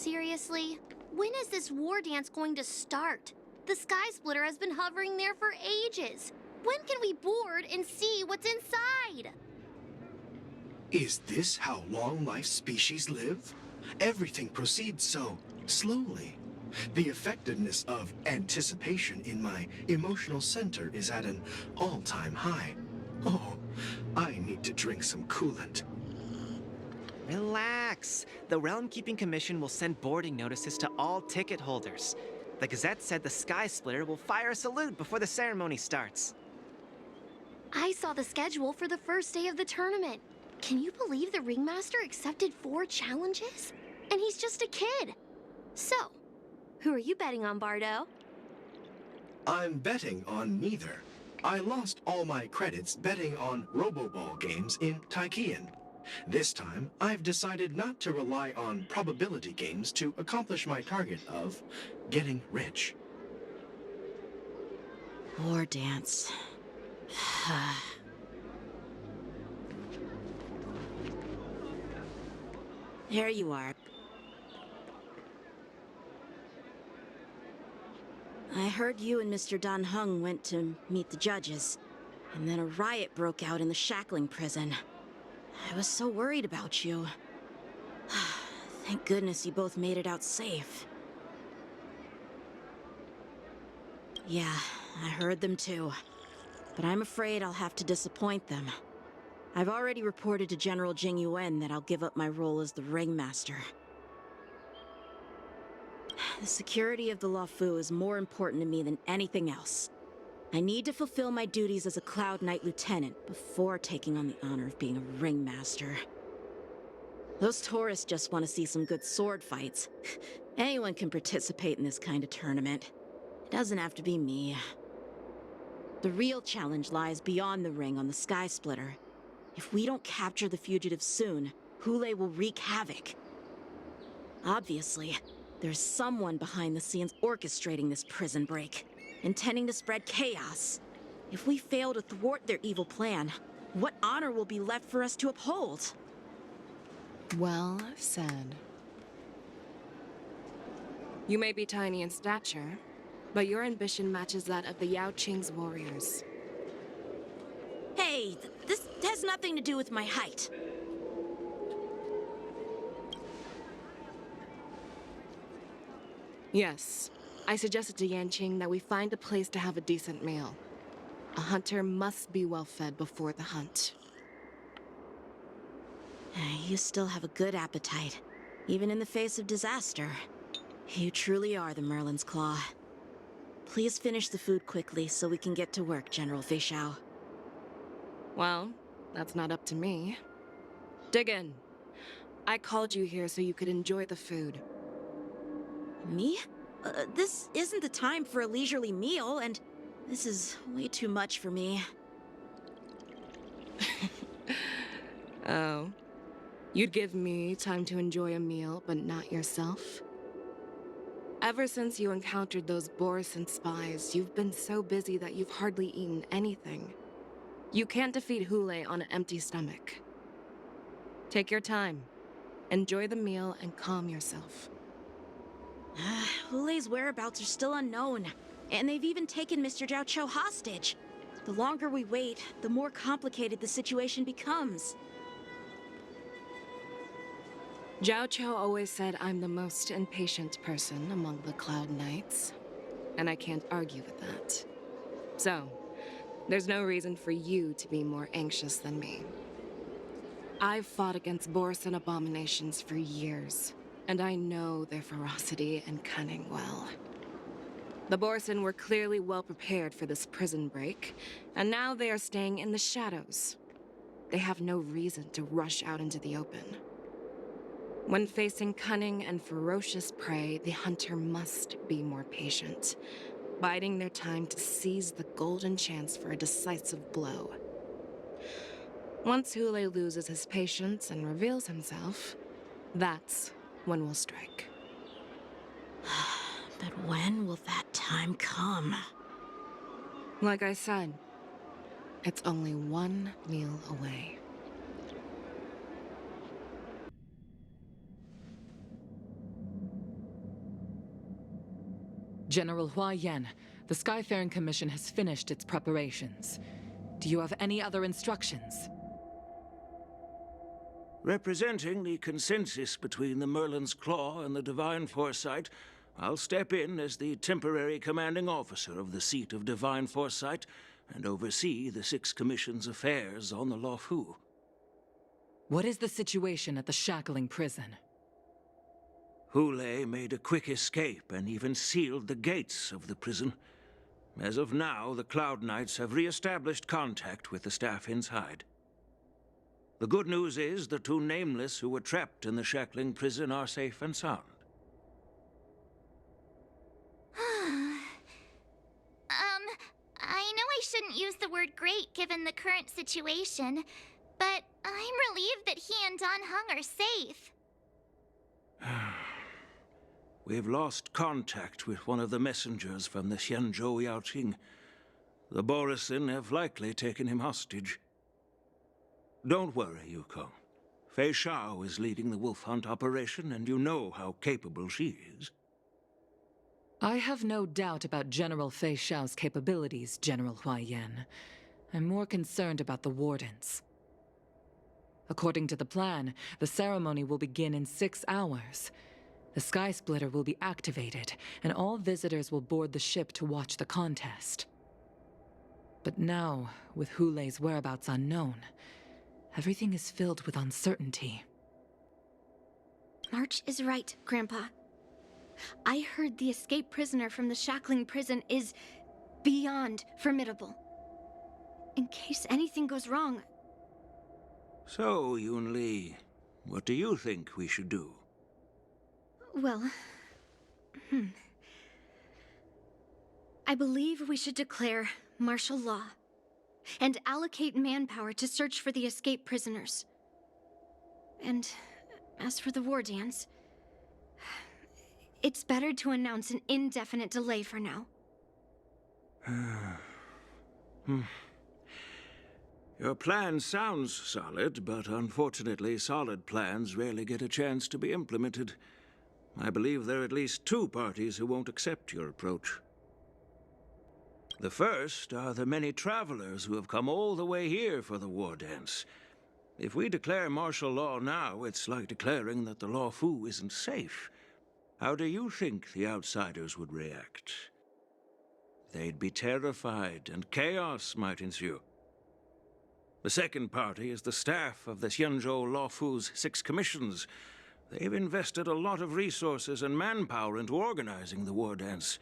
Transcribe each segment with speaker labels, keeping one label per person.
Speaker 1: Seriously? When is this war dance going to start? The Sky Splitter has been hovering there for ages. When can we board and see what's inside?
Speaker 2: Is this how long-life species live? Everything proceeds so slowly. The effectiveness of anticipation in my emotional center is at an all-time high. Oh, I need to drink some coolant.
Speaker 3: Relax. The Realm Keeping Commission will send boarding notices to all ticket holders. The Gazette said the Sky Splitter will fire a salute before the ceremony starts.
Speaker 1: I saw the schedule for the first day of the tournament. Can you believe the Ringmaster accepted 4 challenges? And he's just a kid. So, who are you betting on, Bardo?
Speaker 2: I'm betting on neither. I lost all my credits betting on Roboball games in Taikian. This time, I've decided not to rely on probability games to accomplish my target of getting rich.
Speaker 4: War dance. There you are. I heard you and Mr. Dan Heng went to meet the judges, and then a riot broke out in the shackling prison. I was so worried about you. Thank goodness you both made it out safe. Yeah, I heard them too. But I'm afraid I'll have to disappoint them. I've already reported to General Jing Yuan that I'll give up my role as the Ringmaster. The security of the Luofu is more important to me than anything else. I need to fulfill my duties as a Cloud Knight Lieutenant before taking on the honor of being a Ringmaster. Those tourists just want to see some good sword fights. Anyone can participate in this kind of tournament. It doesn't have to be me. The real challenge lies beyond the ring on the Sky Splitter. If we don't capture the fugitives soon, Hule will wreak havoc. Obviously, there's someone behind the scenes orchestrating this prison break, intending to spread chaos. If we fail to thwart their evil plan, what honor will be left for us to uphold?
Speaker 5: Well said. You may be tiny in stature, but your ambition matches that of the Yao Qing's warriors.
Speaker 4: Hey, this has nothing to do with my height.
Speaker 5: Yes, I suggested to Yanqing that we find a place to have a decent meal. A hunter must be well fed before the hunt.
Speaker 4: You still have a good appetite, even in the face of disaster. You truly are the Merlin's Claw. Please finish the food quickly so we can get to work, General Feixiao.
Speaker 5: Well, that's not up to me. Dig in. I called you here so you could enjoy the food.
Speaker 4: Me? This isn't the time for a leisurely meal, and this is way too much for me.
Speaker 5: Oh. You'd give me time to enjoy a meal, but not yourself? Ever since you encountered those borisin spies, you've been so busy that you've hardly eaten anything. You can't defeat Hule on an empty stomach. Take your time. Enjoy the meal and calm yourself.
Speaker 4: Hule's whereabouts are still unknown, and they've even taken Mr. Zhao Cho hostage. The longer we wait, the more complicated the situation becomes.
Speaker 5: Zhao Cho always said I'm the most impatient person among the Cloud Knights, and I can't argue with that. So, there's no reason for you to be more anxious than me. I've fought against borisin abominations for years, and I know their ferocity and cunning well. The borisin were clearly well prepared for this prison break, and now they are staying in the shadows. They have no reason to rush out into the open. When facing cunning and ferocious prey, the hunter must be more patient, biding their time to seize the golden chance for a decisive blow. Once Hule loses his patience and reveals himself, that's when we'll strike.
Speaker 4: But when will that time come?
Speaker 5: Like I said, it's only one meal away.
Speaker 6: General Hua Yan, the Skyfaring Commission has finished its preparations. Do you have any other instructions?
Speaker 7: Representing the consensus between the Merlin's Claw and the Divine Foresight, I'll step in as the temporary commanding officer of the seat of Divine Foresight and oversee the Six Commission's affairs on the Luofu.
Speaker 6: What is the situation at the shackling prison?
Speaker 7: Hule made a quick escape and even sealed the gates of the prison. As of now, the Cloud Knights have re-established contact with the staff inside. The good news is the two Nameless who were trapped in the shackling prison are safe and sound.
Speaker 8: I know I shouldn't use the word great given the current situation, but I'm relieved that he and Don Hung are safe.
Speaker 7: We've lost contact with one of the messengers from the Xianzhou Yaoqing. The borisin have likely taken him hostage. Don't worry, Yukong. Feixiao is leading the wolf hunt operation, and you know how capable she is.
Speaker 6: I have no doubt about General Feixiao's capabilities, General Hua Yan. I'm more concerned about the Wardens. According to the plan, the ceremony will begin in 6 hours. The Sky Splitter will be activated, and all visitors will board the ship to watch the contest. But now, with Hule's whereabouts unknown, everything is filled with uncertainty.
Speaker 1: March is right, Grandpa. I heard the escaped prisoner from the shackling prison is beyond formidable. In case anything goes wrong...
Speaker 7: So, Yun-Li, what do you think we should do?
Speaker 1: Well... I believe we should declare martial law and allocate manpower to search for the escaped prisoners. And as for the war dance, it's better to announce an indefinite delay for now.
Speaker 7: Your plan sounds solid, but unfortunately solid plans rarely get a chance to be implemented. I believe there are at least 2 parties who won't accept your approach. The first are the many travelers who have come all the way here for the war dance. If we declare martial law now, it's like declaring that the Luofu isn't safe. How do you think the outsiders would react? They'd be terrified, and chaos might ensue. The second party is the staff of the Xianzhou Luofu's 6 commissions. They've invested a lot of resources and manpower into organizing the war dance.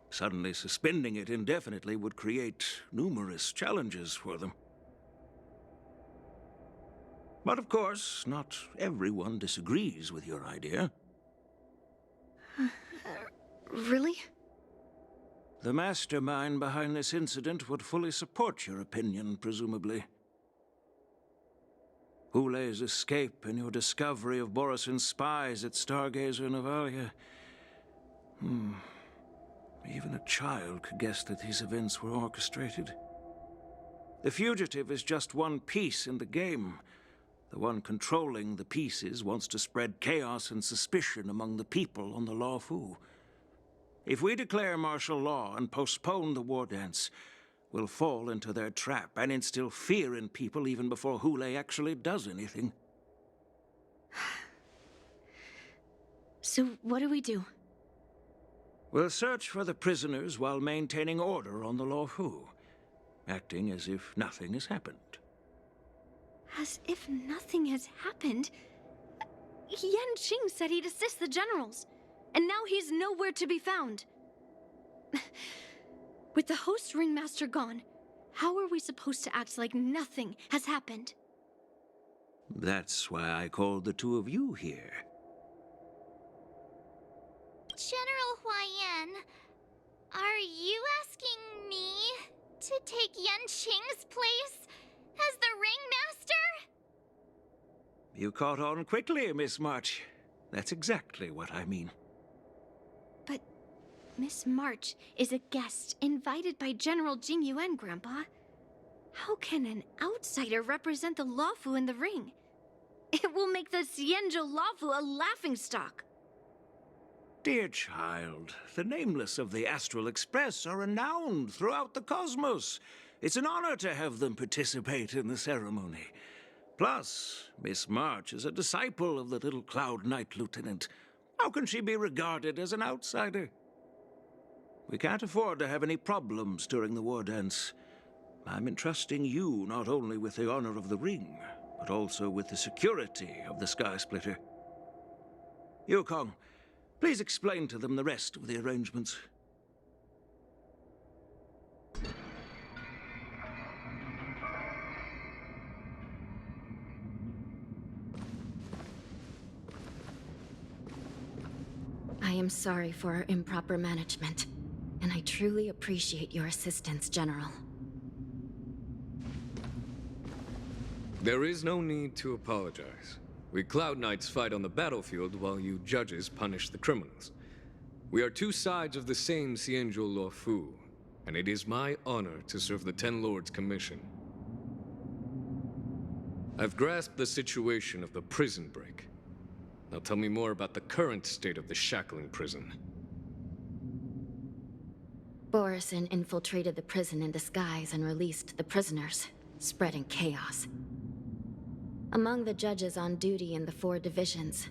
Speaker 7: Suddenly suspending it indefinitely would create numerous challenges for them. But of course, not everyone disagrees with your idea.
Speaker 1: Really?
Speaker 7: The mastermind behind this incident would fully support your opinion, presumably. Hule's escape and your discovery of Borisin's spies at Stargazer Navalia. Even a child could guess that these events were orchestrated. The fugitive is just one piece in the game. The one controlling the pieces wants to spread chaos and suspicion among the people on the Luofu. If we declare martial law and postpone the war dance, we'll fall into their trap and instill fear in people even before Hule actually does anything.
Speaker 1: So what do we do?
Speaker 7: We'll search for the prisoners while maintaining order on the Luofu, acting as if nothing has happened.
Speaker 1: As if nothing has happened? Yan Qing said he'd assist the generals, and now he's nowhere to be found. With the host ringmaster gone, how are we supposed to act like nothing has happened?
Speaker 7: That's why I called the 2 of you here.
Speaker 8: General Hua Yan, are you asking me to take Yan Qing's place as the ringmaster?
Speaker 7: You caught on quickly, Miss March. That's exactly what I mean.
Speaker 1: But Miss March is a guest invited by General Jing Yuan, Grandpa. How can an outsider represent the Luofu in the ring? It will make the Xianzhou Luofu a laughingstock.
Speaker 7: Dear child, the nameless of the Astral Express are renowned throughout the cosmos. It's an honor to have them participate in the ceremony. Plus, Miss March is a disciple of the little Cloud Knight Lieutenant. How can she be regarded as an outsider? We can't afford to have any problems during the war dance. I'm entrusting you not only with the honor of the ring, but also with the security of the Sky Splitter. Yukong, please explain to them the rest of the arrangements.
Speaker 4: I am sorry for our improper management, and I truly appreciate your assistance, General.
Speaker 9: There is no need to apologize. We Cloud Knights fight on the battlefield while you judges punish the criminals. We are two sides of the same Xianzhou Luo Fu, and it is my honor to serve the Ten Lords' commission. I've grasped the situation of the prison break. Now tell me more about the current state of the shackling prison.
Speaker 4: Borisin infiltrated the prison in disguise and released the prisoners, spreading chaos. Among the judges on duty in the 4 divisions,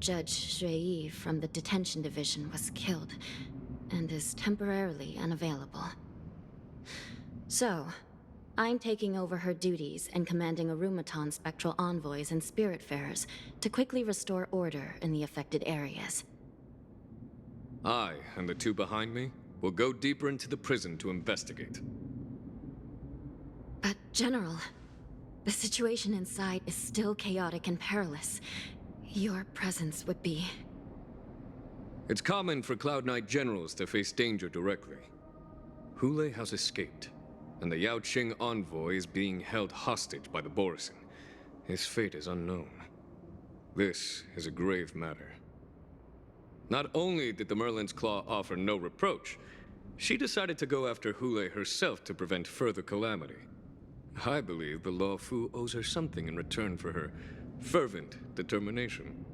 Speaker 4: Judge Shui from the detention division was killed and is temporarily unavailable. So, I'm taking over her duties and commanding Arumaton spectral envoys and spiritfarers to quickly restore order in the affected areas.
Speaker 9: I, and the 2 behind me, will go deeper into the prison to investigate.
Speaker 4: But, General, the situation inside is still chaotic and perilous. Your presence would be...
Speaker 9: It's common for Cloud Knight generals to face danger directly. Hule has escaped, and the Yaoqing envoy is being held hostage by the Borisin. His fate is unknown. This is a grave matter. Not only did the Merlin's Claw offer no reproach, she decided to go after Hule herself to prevent further calamity. I believe the Luo Fu owes her something in return for her fervent determination.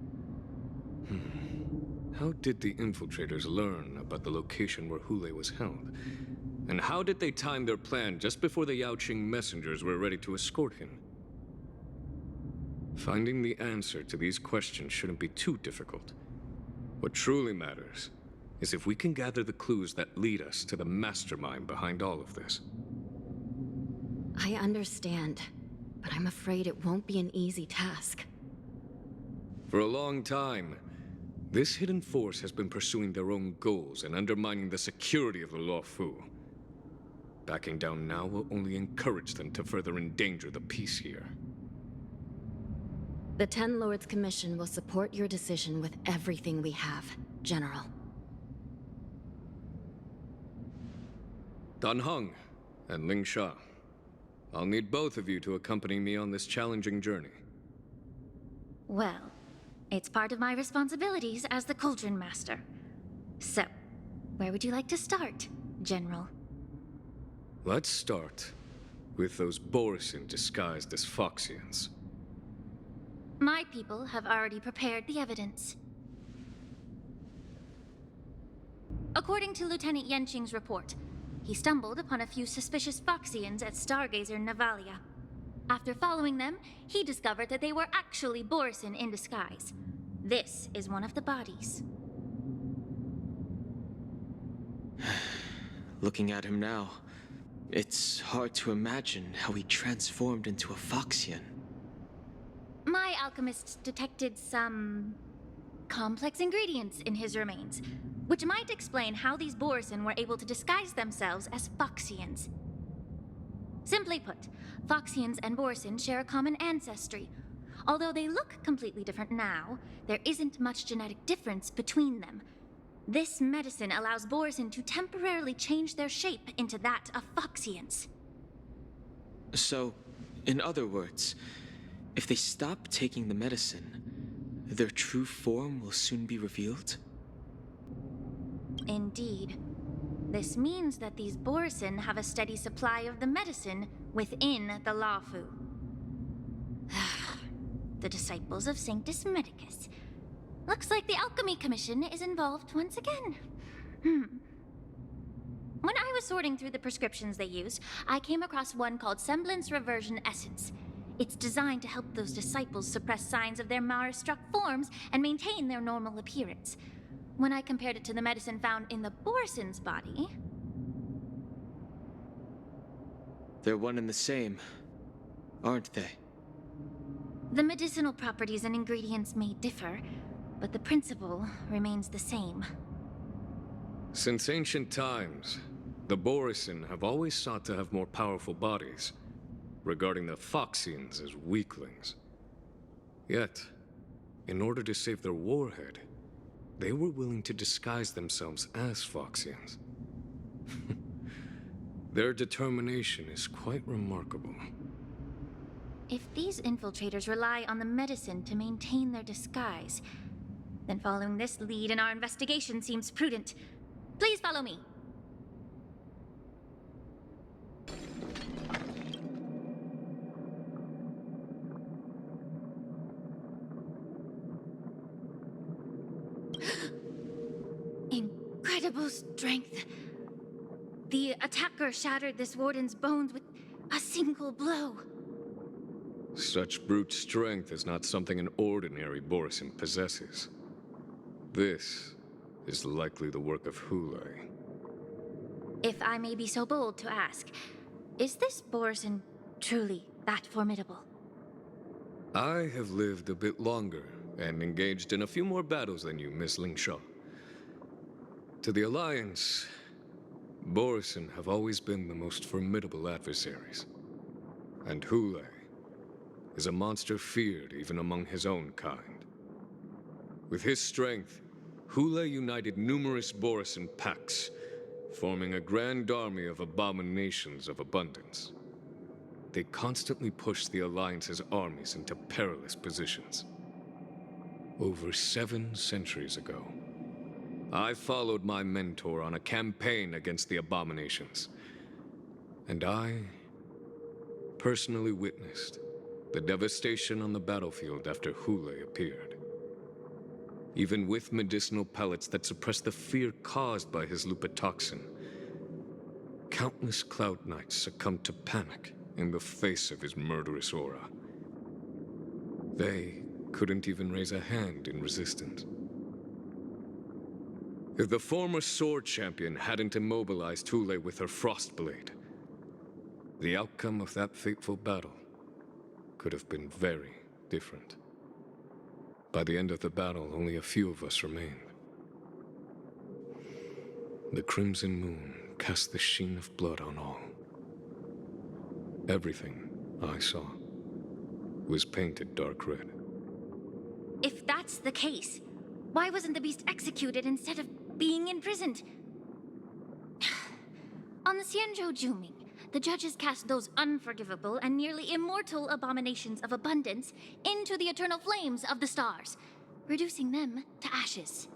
Speaker 9: How did the infiltrators learn about the location where Hule was held? And how did they time their plan just before the Yaoqing messengers were ready to escort him? Finding the answer to these questions shouldn't be too difficult. What truly matters is if we can gather the clues that lead us to the mastermind behind all of this.
Speaker 4: I understand, but I'm afraid it won't be an easy task.
Speaker 9: For a long time, this hidden force has been pursuing their own goals and undermining the security of the Luo Fu. Backing down now will only encourage them to further endanger the peace here.
Speaker 4: The Ten Lords Commission will support your decision with everything we have, General.
Speaker 9: Dan Heng and Ling Sha. I'll need both of you to accompany me on this challenging journey.
Speaker 8: Well, it's part of my responsibilities as the Cauldron Master. So, where would you like to start, General?
Speaker 9: Let's start with those Borisin disguised as Foxians.
Speaker 8: My people have already prepared the evidence. According to Lieutenant Yenqing's report, he stumbled upon a few suspicious Foxians at Stargazer Navalia. After following them, he discovered that they were actually Borisin in disguise. This is one of the bodies.
Speaker 10: Looking at him now, it's hard to imagine how he transformed into a Foxian.
Speaker 8: My alchemists detected some complex ingredients in his remains, which might explain how these Borisin were able to disguise themselves as Foxians. Simply put, Foxians and Borisin share a common ancestry. Although they look completely different now, there isn't much genetic difference between them. This medicine allows Borisin to temporarily change their shape into that of Foxians.
Speaker 10: So, in other words, if they stop taking the medicine, their true form will soon be revealed?
Speaker 8: Indeed. This means that these Borisin have a steady supply of the medicine within the Luo Fu. The disciples of Sanctus Medicus. Looks like the Alchemy Commission is involved once again. When I was sorting through the prescriptions they use, I came across one called Semblance Reversion Essence. It's designed to help those disciples suppress signs of their Mara-struck forms and maintain their normal appearance. When I compared it to the medicine found in the borisin's body...
Speaker 10: They're one and the same, aren't they?
Speaker 8: The medicinal properties and ingredients may differ, but the principle remains the same.
Speaker 9: Since ancient times, the borisin have always sought to have more powerful bodies, regarding the Phoxians as weaklings. Yet, in order to save their warhead, they were willing to disguise themselves as Phoxians. Their determination is quite remarkable.
Speaker 8: If these infiltrators rely on the medicine to maintain their disguise, then following this lead in our investigation seems prudent. Please follow me. Incredible strength. The attacker shattered this warden's bones with a single blow.
Speaker 9: Such brute strength is not something an ordinary borisin possesses. This is likely the work of Hule.
Speaker 8: If I may be so bold to ask, is this borisin truly that formidable?
Speaker 9: I have lived a bit longer and engaged in a few more battles than you, Miss Lingshaw. To the Alliance, borisin have always been the most formidable adversaries. And Hule is a monster feared even among his own kind. With his strength, Hule united numerous borisin packs, forming a grand army of abominations of abundance. They constantly pushed the Alliance's armies into perilous positions. Over 7 centuries ago, I followed my mentor on a campaign against the abominations, and I personally witnessed the devastation on the battlefield after Hule appeared. Even with medicinal pellets that suppressed the fear caused by his lupitoxin, countless Cloud Knights succumbed to panic in the face of his murderous aura. They couldn't even raise a hand in resistance. If the former sword champion hadn't immobilized Hule with her Frostblade, the outcome of that fateful battle could have been very different. By the end of the battle, only a few of us remained. The crimson moon cast the sheen of blood on all. Everything I saw was painted dark red.
Speaker 8: If that's the case, why wasn't the beast executed instead of being imprisoned? On the Xianzhou Juming, the judges cast those unforgivable and nearly immortal abominations of abundance into the eternal flames of the stars, reducing them to ashes.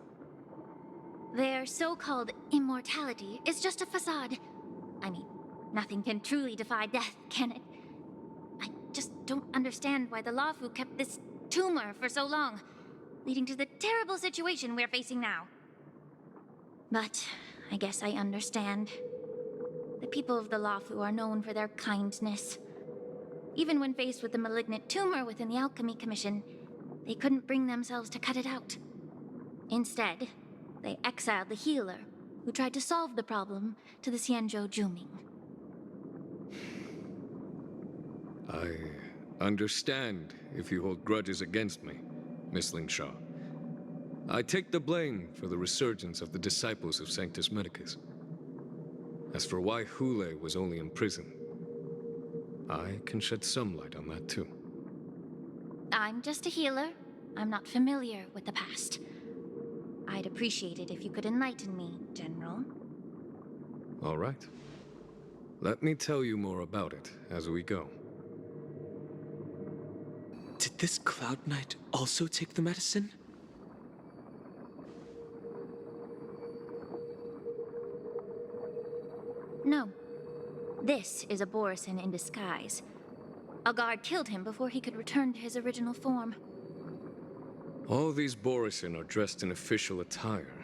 Speaker 8: Their so-called immortality is just a facade. I mean, nothing can truly defy death, can it? I just don't understand why the Luofu kept this tumor for so long, leading to the terrible situation we're facing now. But I guess I understand. The people of the Luofu are known for their kindness. Even when faced with the malignant tumor within the Alchemy Commission, they couldn't bring themselves to cut it out. Instead, they exiled the healer, who tried to solve the problem, to the Xianzhou Juming.
Speaker 9: I understand if you hold grudges against me, Miss Lingshaw. I take the blame for the resurgence of the disciples of Sanctus Medicus. As for why Hule was only in prison, I can shed some light on that too.
Speaker 8: I'm just a healer. I'm not familiar with the past. I'd appreciate it if you could enlighten me, General.
Speaker 9: All right. Let me tell you more about it as we go.
Speaker 10: Did this Cloud Knight also take the medicine?
Speaker 8: No. This is a borisin in disguise. A guard killed him before he could return to his original form.
Speaker 9: All these borisin are dressed in official attire.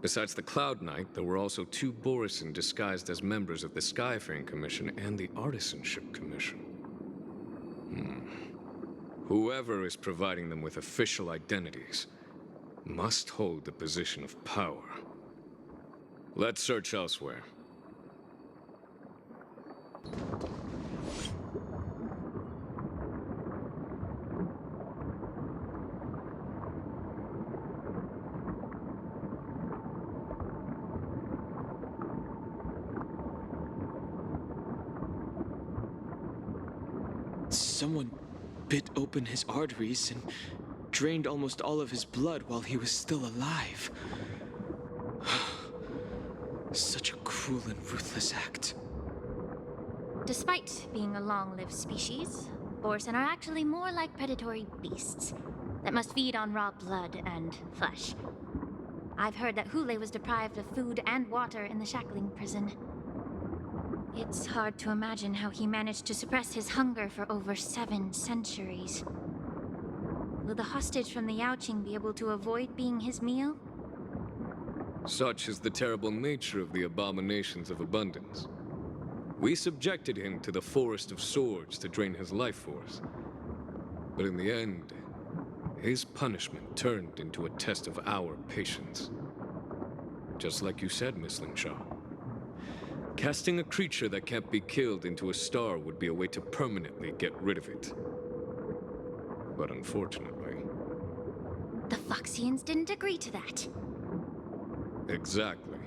Speaker 9: Besides the Cloud Knight, there were also 2 borisin disguised as members of the Skyfaring Commission and the Artisanship Commission. Whoever is providing them with official identities must hold the position of power. Let's search elsewhere.
Speaker 10: Someone bit open his arteries and drained almost all of his blood while he was still alive. Such a cruel and ruthless act.
Speaker 8: Despite being a long-lived species, borisin are actually more like predatory beasts that must feed on raw blood and flesh. I've heard that Hule was deprived of food and water in the shackling prison. It's hard to imagine how he managed to suppress his hunger for over 7 centuries. Will the hostage from the Yaoqing be able to avoid being his meal?
Speaker 9: Such is the terrible nature of the abominations of abundance. We subjected him to the Forest of Swords to drain his life force. But in the end, his punishment turned into a test of our patience. Just like you said, Miss Lingshaw. Casting a creature that can't be killed into a star would be a way to permanently get rid of it. But unfortunately...
Speaker 8: The Foxians didn't agree to that.
Speaker 9: Exactly.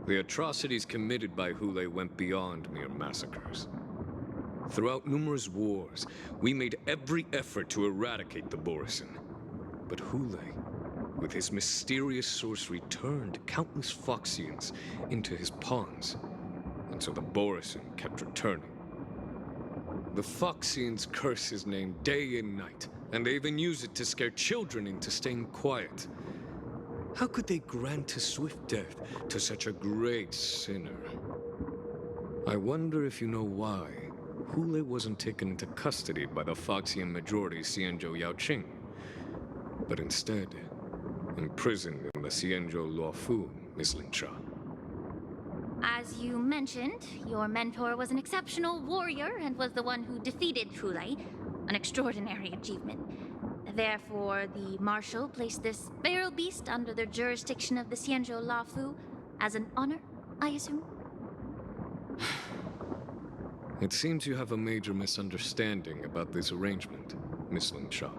Speaker 9: The atrocities committed by Hule went beyond mere massacres. Throughout numerous wars, we made every effort to eradicate the borisin. But Hule, with his mysterious sorcery, turned countless Foxians into his pawns. And so the borisin kept returning. The Foxians curse his name day and night, and they even use it to scare children into staying quiet. How could they grant a swift death to such a great sinner? I wonder if you know why Hule wasn't taken into custody by the Foxian majority Xianzhou Yaoqing, but instead imprisoned in the Xianzhou Luofu, Miss Lingshaw.
Speaker 8: As you mentioned, your mentor was an exceptional warrior and was the one who defeated Hule, an extraordinary achievement. Therefore, the Marshal placed this feral beast under the jurisdiction of the Xianzhou Luofu as an honor, I assume?
Speaker 9: It seems you have a major misunderstanding about this arrangement, Miss Lingshaw.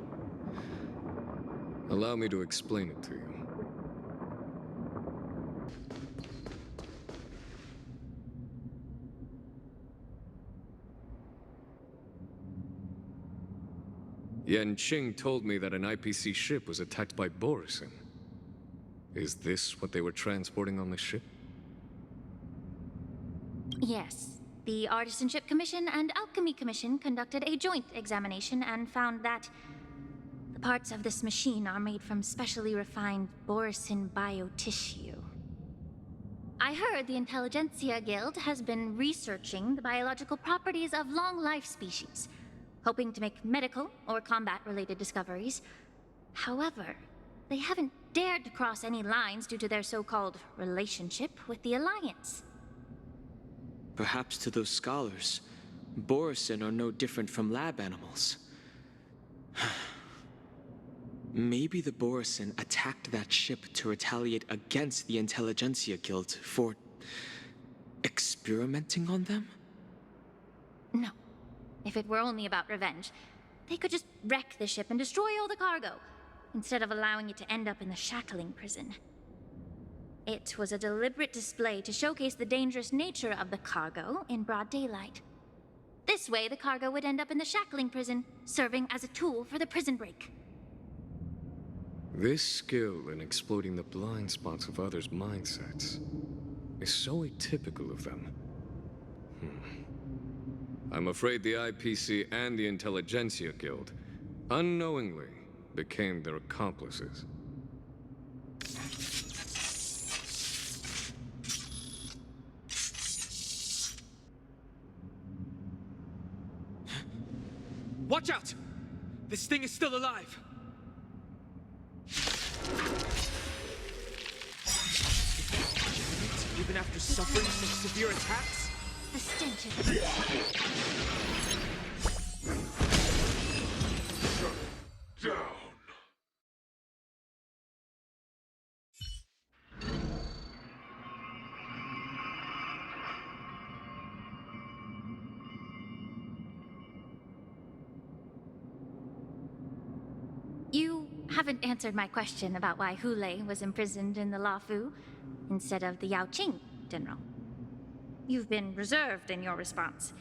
Speaker 9: Allow me to explain it to you. Yanqing told me that an IPC ship was attacked by borisin. Is this what they were transporting on the ship?
Speaker 8: Yes. The Artisanship Commission and Alchemy Commission conducted a joint examination and found that the parts of this machine are made from specially refined borisin biotissue. I heard the Intelligentsia Guild has been researching the biological properties of long-life species, hoping to make medical or combat-related discoveries. However, they haven't dared to cross any lines due to their so-called relationship with the Alliance.
Speaker 10: Perhaps to those scholars, borisin are no different from lab animals. Maybe the borisin attacked that ship to retaliate against the Intelligentsia Guild for experimenting on them?
Speaker 8: No. If it were only about revenge, they could just wreck the ship and destroy all the cargo, instead of allowing it to end up in the shackling prison. It was a deliberate display to showcase the dangerous nature of the cargo in broad daylight. This way, the cargo would end up in the shackling prison, serving as a tool for the prison break.
Speaker 9: This skill in exploiting the blind spots of others' mindsets is so atypical of them. I'm afraid the IPC and the Intelligentsia Guild unknowingly became their accomplices.
Speaker 10: Watch out! This thing is still alive!
Speaker 3: even after suffering such severe attacks?
Speaker 8: The stench of
Speaker 7: Down.
Speaker 8: You haven't answered my question about why Hule was imprisoned in the Lafu instead of the Yaoqing, General. You've been reserved in your response.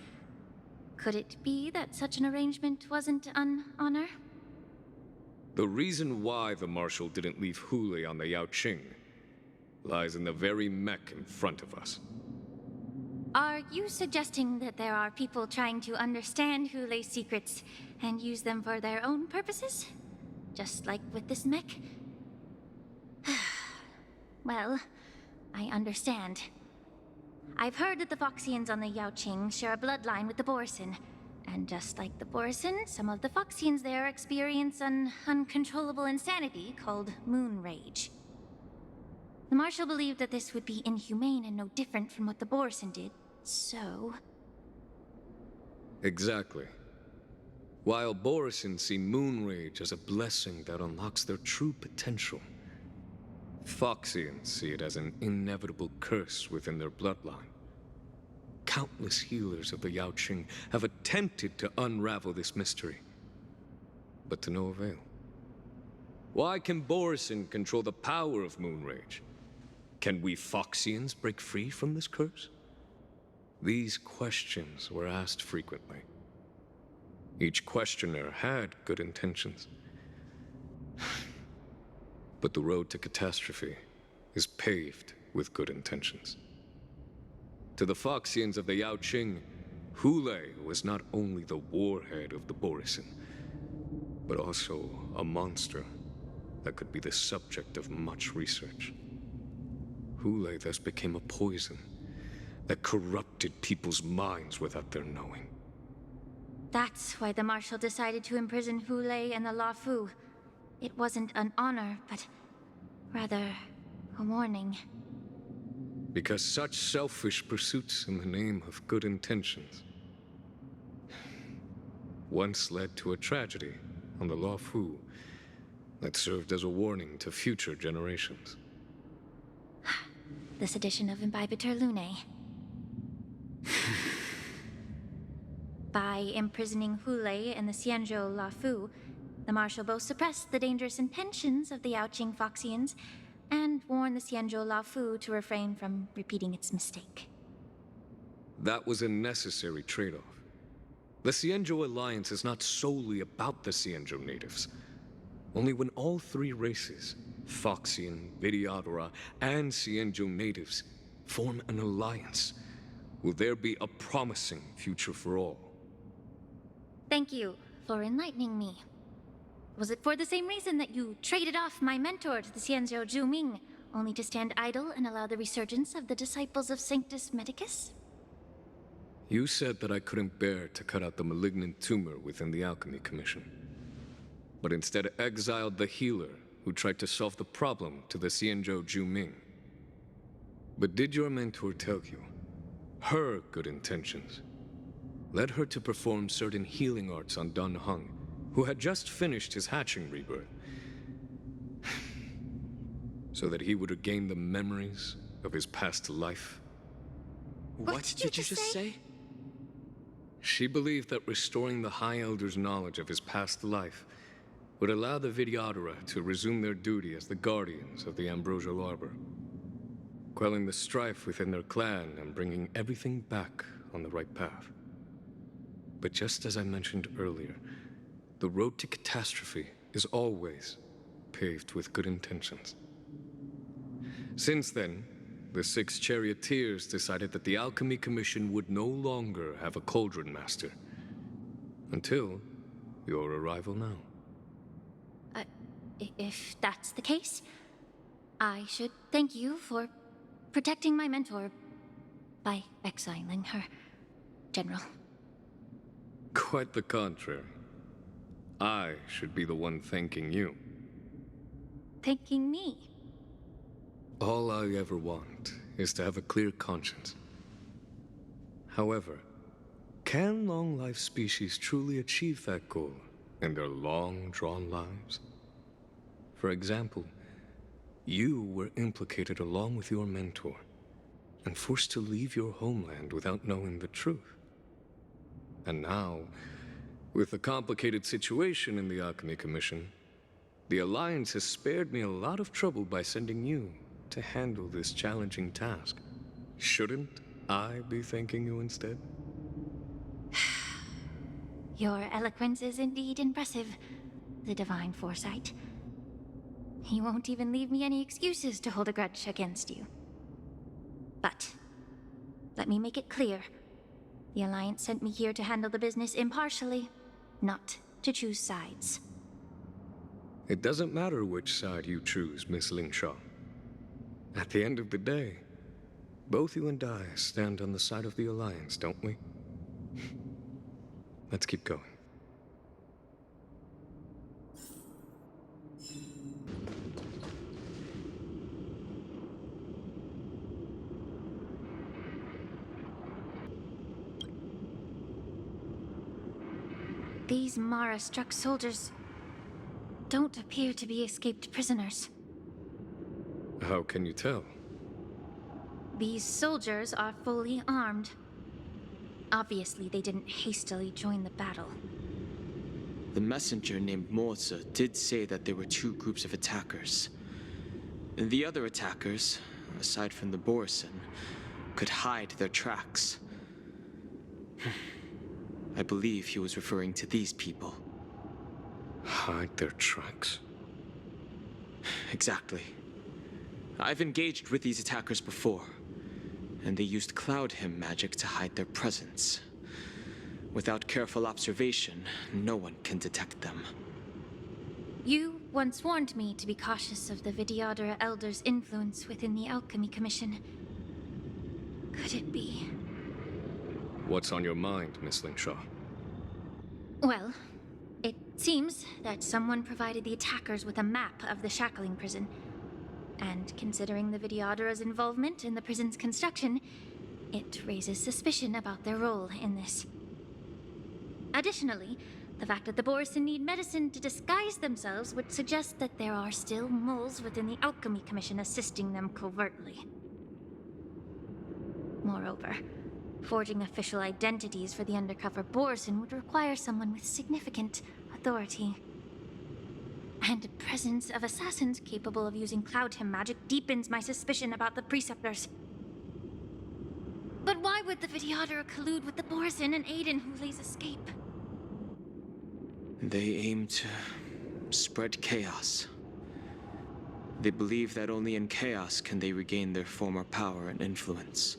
Speaker 8: Could it be that such an arrangement wasn't an honor?
Speaker 9: The reason why the Marshal didn't leave Hule on the Yaoqing lies in the very mech in front of us.
Speaker 8: Are you suggesting that there are people trying to understand Hule's secrets and use them for their own purposes? Just like with this mech? Well, I understand. I've heard that the Foxians on the Yaoqing share a bloodline with the borisin. And just like the borisin, some of the Foxians there experience an uncontrollable insanity called moon rage. The Marshal believed that this would be inhumane and no different from what the borisin did, so...
Speaker 9: Exactly. While borisin see moon rage as a blessing that unlocks their true potential, Foxians see it as an inevitable curse within their bloodline. Countless healers of the Yaoqing have attempted to unravel this mystery, but to no avail. Why can borisin control the power of moon rage? Can we Foxians break free from this curse? These questions were asked frequently. Each questioner had good intentions. But the road to catastrophe is paved with good intentions. To the Foxians of the Yaoqing, Hule was not only the warhead of the borisin, but also a monster that could be the subject of much research. Hule thus became a poison that corrupted people's minds without their knowing.
Speaker 8: That's why the Marshal decided to imprison Hule and the Lafu. It wasn't an honor, but rather a warning.
Speaker 9: Because such selfish pursuits in the name of good intentions once led to a tragedy on the Lafu that served as a warning to future generations.
Speaker 8: This edition of Imbibitor Lunae. By imprisoning Hule and the Xianzhou Lafu, the Marshal both suppressed the dangerous intentions of the Yaoqing Foxians and warned the Xianzhou Lafu to refrain from repeating its mistake.
Speaker 9: That was a necessary trade-off. The Xianzhou Alliance is not solely about the Xianzhou natives. Only when all three races, Foxian, Vidyadhara, and Xianzhou natives, form an alliance, will there be a promising future for all.
Speaker 8: Thank you for enlightening me. Was it for the same reason that you traded off my mentor to the Xianzhou Zhuming, only to stand idle and allow the resurgence of the disciples of Sanctus Medicus?
Speaker 9: You said that I couldn't bear to cut out the malignant tumor within the Alchemy Commission, but instead exiled the healer who tried to solve the problem to the Xianzhou Zhuming. But did your mentor tell you her good intentions led her to perform certain healing arts on Dun Hung, who had just finished his hatching rebirth, so that he would regain the memories of his past life?
Speaker 10: What did you just say?
Speaker 9: She believed that restoring the High Elder's knowledge of his past life would allow the Vidyadhara to resume their duty as the guardians of the Ambrosial Arbor, quelling the strife within their clan and bringing everything back on the right path. But just as I mentioned earlier, the road to catastrophe is always paved with good intentions. Since then, the 6 charioteers decided that the Alchemy Commission would no longer have a cauldron master. Until your arrival now.
Speaker 8: If that's the case, I should thank you for protecting my mentor by exiling her, General.
Speaker 9: Quite the contrary. I should be the one thanking you.
Speaker 8: Thanking me?
Speaker 9: All I ever want is to have a clear conscience. However, can long-life species truly achieve that goal in their long-drawn lives? For example, you were implicated along with your mentor, and forced to leave your homeland without knowing the truth. And now, with the complicated situation in the Alchemy Commission, the Alliance has spared me a lot of trouble by sending you to handle this challenging task. Shouldn't I be thanking you instead?
Speaker 8: Your eloquence is indeed impressive, the divine foresight. He won't even leave me any excuses to hold a grudge against you. But, let me make it clear. The Alliance sent me here to handle the business impartially, not to choose sides.
Speaker 9: It doesn't matter which side you choose, Miss Lingshaw. At the end of the day, both you and I stand on the side of the Alliance, don't we? Let's keep going.
Speaker 8: These Mara-struck soldiers don't appear to be escaped prisoners.
Speaker 9: How can you tell?
Speaker 8: These soldiers are fully armed. Obviously, they didn't hastily join the battle.
Speaker 10: The messenger named Morza did say that there were two groups of attackers. The other attackers, aside from the borisin, could hide their tracks. I believe he was referring to these people.
Speaker 9: Hide their tracks?
Speaker 10: Exactly. I've engaged with these attackers before, and they used Cloud Hymn magic to hide their presence. Without careful observation, no one can detect them.
Speaker 8: You once warned me to be cautious of the Vidyadhara Elder's influence within the Alchemy Commission. Could it be?
Speaker 9: What's on your mind, Miss Lingshaw?
Speaker 8: Well, it seems that someone provided the attackers with a map of the shackling prison. And considering the Vidyadhara's involvement in the prison's construction, it raises suspicion about their role in this. Additionally, the fact that the borisin need medicine to disguise themselves would suggest that there are still moles within the Alchemy Commission assisting them covertly. Moreover, forging official identities for the undercover borisin would require someone with significant authority. And the presence of assassins capable of using Cloud Hymn magic deepens my suspicion about the Preceptors. But why would the Vidyadhara collude with the borisin and aid in Hulei's escape?
Speaker 10: They aim to spread chaos. They believe that only in chaos can they regain their former power and influence.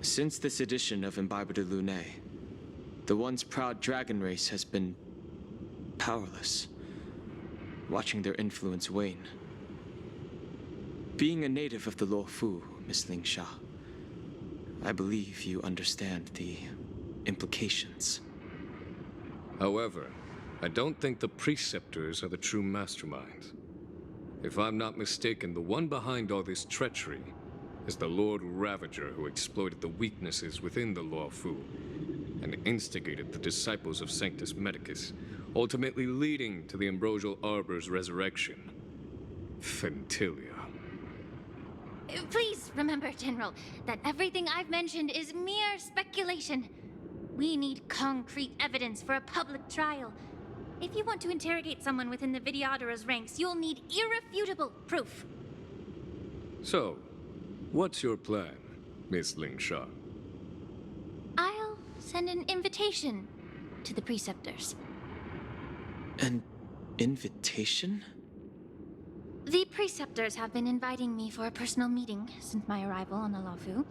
Speaker 10: Since this edition of Imbibe de Lune, the once proud dragon race has been powerless, watching their influence wane. Being a native of the Luofu, Miss Lingsha, I believe you understand the implications.
Speaker 9: However, I don't think the Preceptors are the true masterminds. If I'm not mistaken, the one behind all this treachery is the Lord Ravager who exploited the weaknesses within the Luofu and instigated the disciples of Sanctus Medicus, ultimately leading to the Ambrosial Arbor's resurrection. Fentilia.
Speaker 8: Please remember, General, that everything I've mentioned is mere speculation. We need concrete evidence for a public trial. If you want to interrogate someone within the Vidyadhara's ranks, you'll need irrefutable proof.
Speaker 9: So, what's your plan, Miss Lingsha?
Speaker 8: I'll send an invitation to the Preceptors.
Speaker 10: An invitation?
Speaker 8: The Preceptors have been inviting me for a personal meeting since my arrival on the Luofu.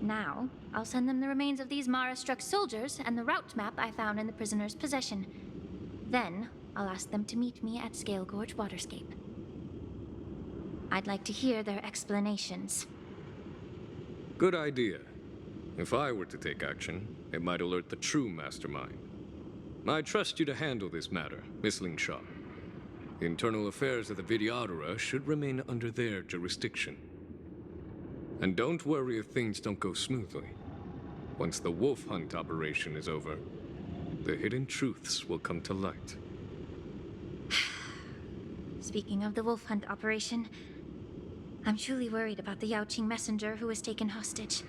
Speaker 8: Now, I'll send them the remains of these Mara-struck soldiers and the route map I found in the prisoner's possession. Then, I'll ask them to meet me at Scale Gorge Waterscape. I'd like to hear their explanations.
Speaker 9: Good idea. If I were to take action, it might alert the true mastermind. I trust you to handle this matter, Miss Lingshaw. The internal affairs of the Vidyadhara should remain under their jurisdiction. And don't worry if things don't go smoothly. Once the wolf hunt operation is over, the hidden truths will come to light.
Speaker 8: Speaking of the wolf hunt operation, I'm truly worried about the Yaoqing messenger who was taken hostage.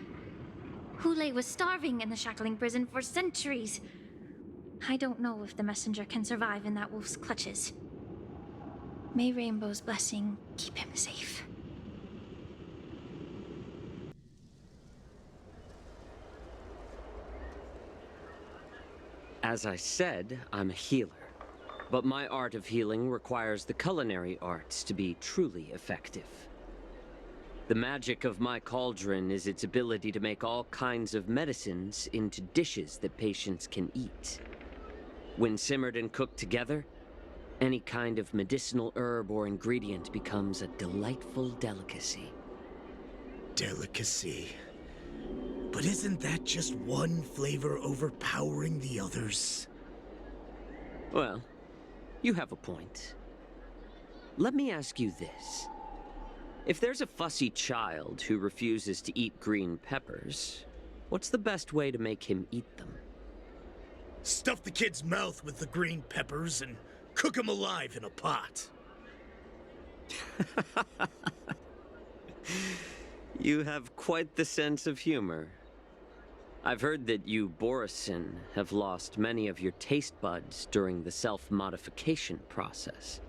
Speaker 8: Hule was starving in the shackling prison for centuries. I don't know if the messenger can survive in that wolf's clutches. May Rainbow's blessing keep him safe.
Speaker 11: As I said, I'm a healer. But my art of healing requires the culinary arts to be truly effective. The magic of my cauldron is its ability to make all kinds of medicines into dishes that patients can eat. When simmered and cooked together, any kind of medicinal herb or ingredient becomes a delightful delicacy.
Speaker 12: Delicacy? But isn't that just one flavor overpowering the others?
Speaker 11: Well, you have a point. Let me ask you this. If there's a fussy child who refuses to eat green peppers, what's the best way to make him eat them?
Speaker 12: Stuff the kid's mouth with the green peppers and cook him alive in a pot.
Speaker 11: You have quite the sense of humor. I've heard that you borisin have lost many of your taste buds during the self-modification process,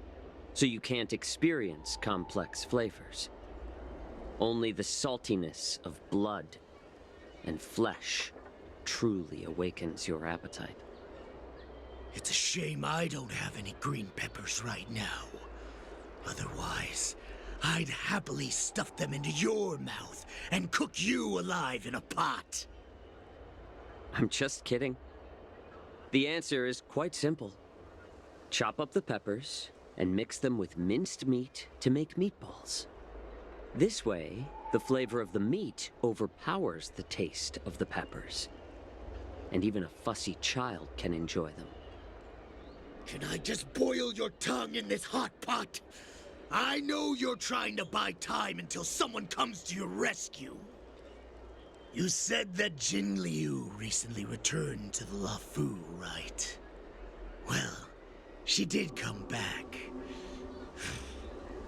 Speaker 11: so you can't experience complex flavors. Only the saltiness of blood and flesh truly awakens your appetite.
Speaker 12: It's a shame I don't have any green peppers right now. Otherwise, I'd happily stuff them into your mouth and cook you alive in a pot.
Speaker 11: I'm just kidding. The answer is quite simple. Chop up the peppers and mix them with minced meat to make meatballs. This way, the flavor of the meat overpowers the taste of the peppers. And even a fussy child can enjoy them.
Speaker 12: Can I just boil your tongue in this hot pot? I know you're trying to buy time until someone comes to your rescue. You said that Jin Liu recently returned to the Luofu, right? Well, she did come back.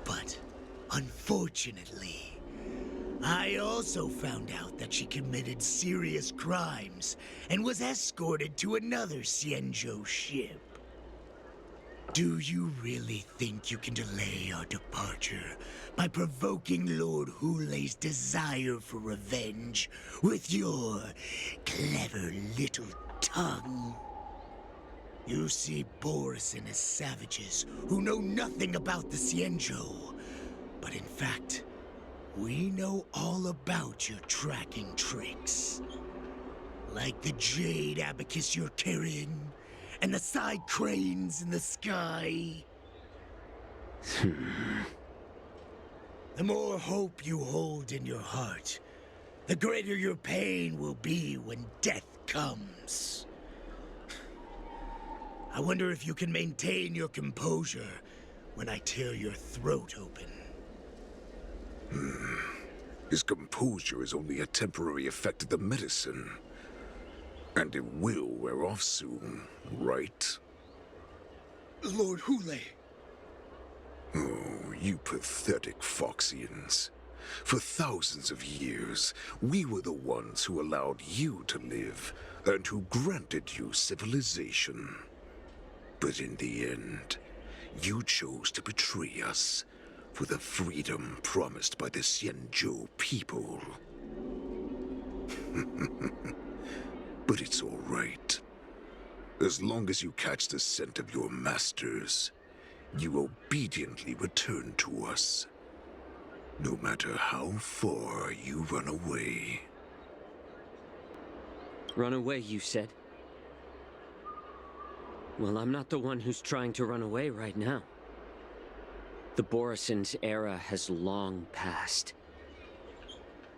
Speaker 12: But, unfortunately, I also found out that she committed serious crimes and was escorted to another Xianzhou ship. Do you really think you can delay our departure by provoking Lord Hule's desire for revenge with your clever little tongue? You see Borisin as savages who know nothing about the Xianzhou, but in fact, we know all about your tracking tricks. Like the jade abacus you're carrying, and the side cranes in the sky. The more hope you hold in your heart, the greater your pain will be when death comes. I wonder if you can maintain your composure when I tear your throat open.
Speaker 13: His composure is only a temporary effect of the medicine. And it will wear off soon, right?
Speaker 12: Lord Hule!
Speaker 13: Oh, you pathetic Foxians. For thousands of years, we were the ones who allowed you to live, and who granted you civilization. But in the end, you chose to betray us for the freedom promised by the Xianzhou people. But it's all right. As long as you catch the scent of your masters, you obediently return to us. No matter how far you run away.
Speaker 11: Run away, you said? Well, I'm not the one who's trying to run away right now. The Borisin's era has long passed.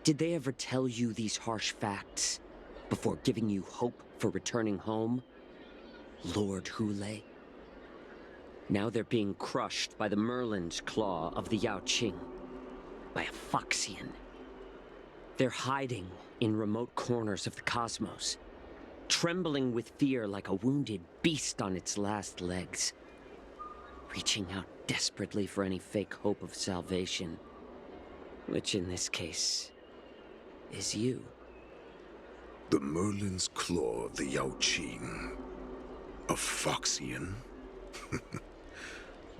Speaker 11: Did they ever tell you these harsh facts before giving you hope for returning home, Lord Hule? Now they're being crushed by the Merlin's claw of the Yaoqing, by a Foxian. They're hiding in remote corners of the cosmos, trembling with fear like a wounded beast on its last legs, reaching out desperately for any fake hope of salvation, which in this case is you.
Speaker 13: The Merlin's Claw of the Yaoqing. A Foxian?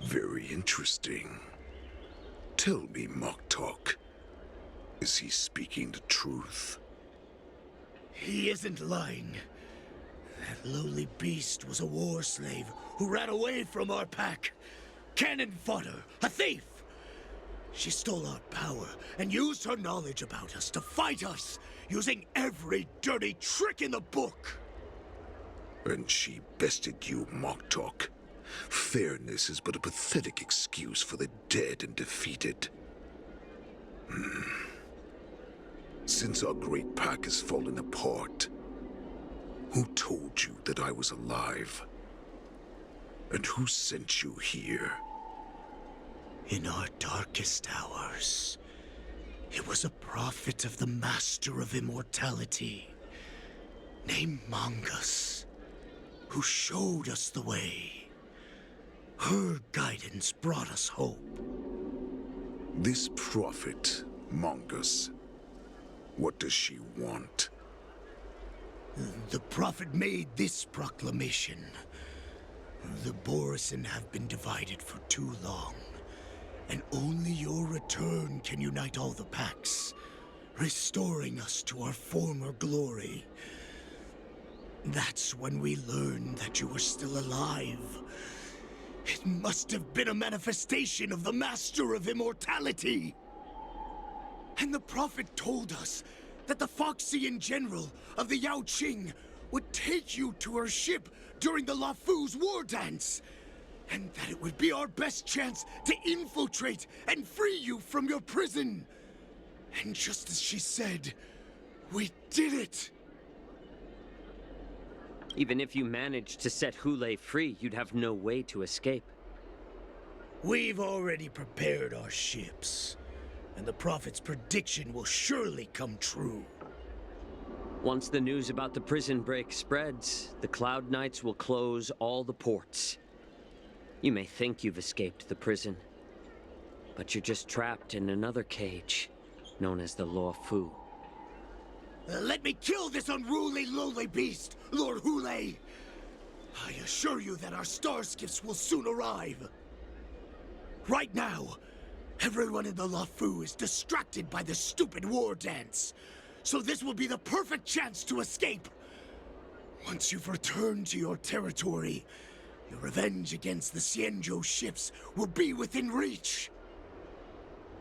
Speaker 13: Very interesting. Tell me, Moktok, is he speaking the truth?
Speaker 12: He isn't lying. That lowly beast was a war slave who ran away from our pack. Cannon fodder, a thief! She stole our power and used her knowledge about us to fight us, using every dirty trick in the book.
Speaker 13: And she bested you, Moktok. Fairness is but a pathetic excuse for the dead and defeated. Since our great pack has fallen apart, who told you that I was alive? And who sent you here?
Speaker 12: In our darkest hours, it was a prophet of the Master of Immortality, named Mongus, who showed us the way. Her guidance brought us hope.
Speaker 13: This prophet, Mongus, what does she want?
Speaker 12: The prophet made this proclamation. The borisin have been divided for too long, and only your return can unite all the packs, restoring us to our former glory. That's when we learned that you were still alive. It must have been a manifestation of the Master of Immortality. And the prophet told us that the Foxian general of the Yaoqing would take you to her ship during the Lafu's war dance, and that it would be our best chance to infiltrate and free you from your prison. And just as she said, we did it!
Speaker 11: Even if you managed to set Hule free, you'd have no way to escape.
Speaker 12: We've already prepared our ships, and the prophet's prediction will surely come true.
Speaker 11: Once the news about the prison break spreads, the Cloud Knights will close all the ports. You may think you've escaped the prison, but you're just trapped in another cage, known as the Law Fu.
Speaker 12: Let me kill this unruly, lowly beast, Lord Hule! I assure you that our star skiffs will soon arrive. Right now, everyone in the Lafu is distracted by the stupid war dance, so this will be the perfect chance to escape. Once you've returned to your territory, your revenge against the Xianzhou ships will be within reach.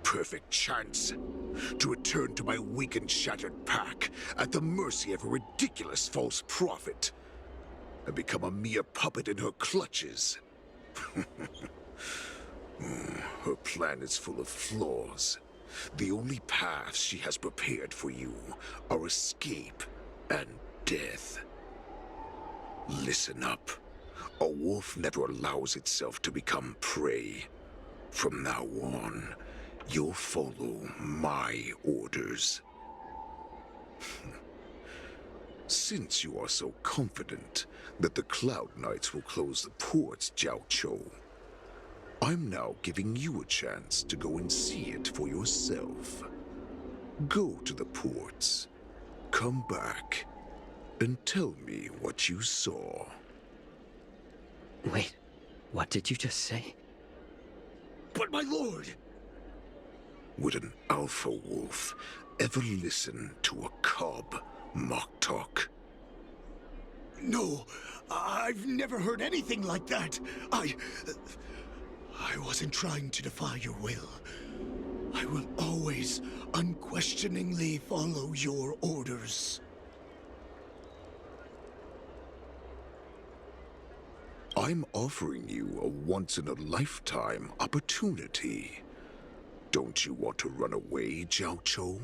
Speaker 13: Perfect chance to return to my weak and shattered pack at the mercy of a ridiculous false prophet and become a mere puppet in her clutches. Her plan is full of flaws. The only paths she has prepared for you are escape and death. Listen up. A wolf never allows itself to become prey. From now on, you'll follow my orders. Since you are so confident that the Cloud Knights will close the ports, Jiao Chou, I'm now giving you a chance to go and see it for yourself. Go to the ports, come back, and tell me what you saw.
Speaker 11: Wait, what did you just say?
Speaker 12: But my lord!
Speaker 13: Would an alpha wolf ever listen to a cub, Moktok?
Speaker 12: No, I've never heard anything like that. I wasn't trying to defy your will. I will always unquestioningly follow your orders.
Speaker 13: I'm offering you a once-in-a-lifetime opportunity. Don't you want to run away, Jiao Chou?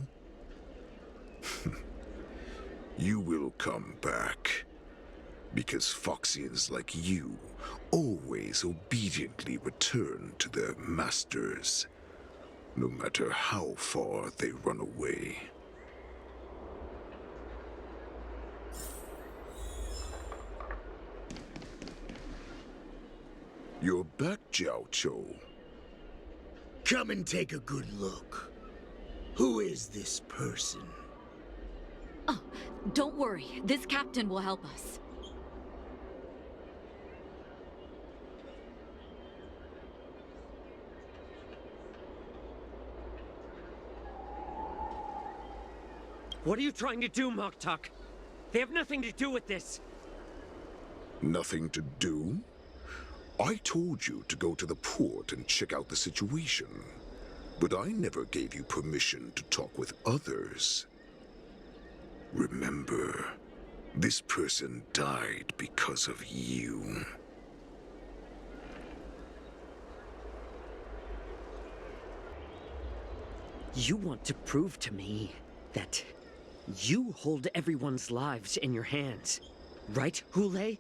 Speaker 13: You will come back. Because Foxians like you always obediently return to their masters, no matter how far they run away. You're back, Jiao.
Speaker 12: Come and take a good look. Who is this person?
Speaker 14: Oh, don't worry. This captain will help us.
Speaker 11: What are you trying to do, Moktok? They have nothing to do with this.
Speaker 13: Nothing to do? I told you to go to the port and check out the situation. But I never gave you permission to talk with others. Remember, this person died because of you.
Speaker 11: You want to prove to me that you hold everyone's lives in your hands, right, Hule?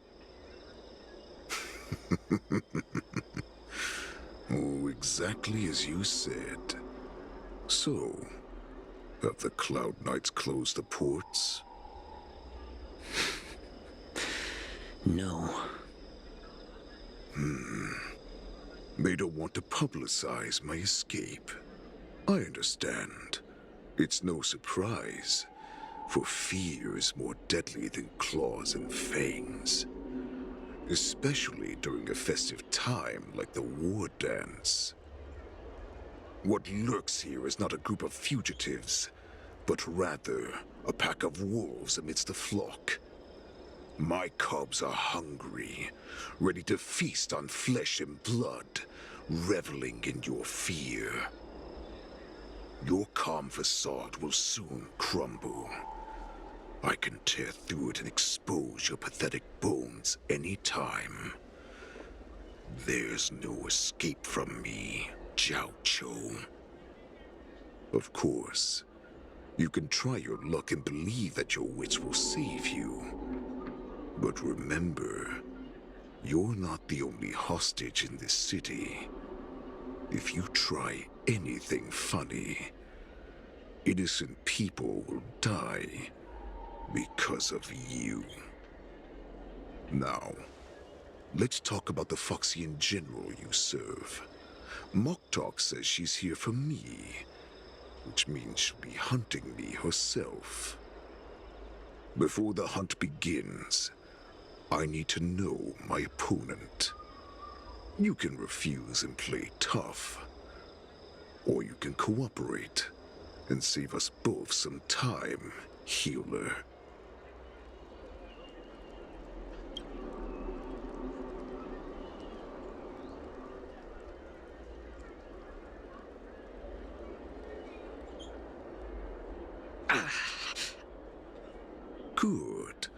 Speaker 13: Oh, exactly as you said. So, have the Cloud Knights closed the ports?
Speaker 11: No.
Speaker 13: They don't want to publicize my escape. I understand. It's no surprise, for fear is more deadly than claws and fangs. Especially during a festive time like the war dance. What lurks here is not a group of fugitives, but rather a pack of wolves amidst the flock. My cubs are hungry, ready to feast on flesh and blood, reveling in your fear. Your calm facade will soon crumble. I can tear through it and expose your pathetic bones any time. There's no escape from me, Jiao. Of course, you can try your luck and believe that your wits will save you. But remember, you're not the only hostage in this city. If you try anything funny, innocent people will die because of you. Now, let's talk about the Foxian general you serve. Moktok says she's here for me, which means she'll be hunting me herself. Before the hunt begins, I need to know my opponent. You can refuse and play tough, or you can cooperate and save us both some time, healer. Good.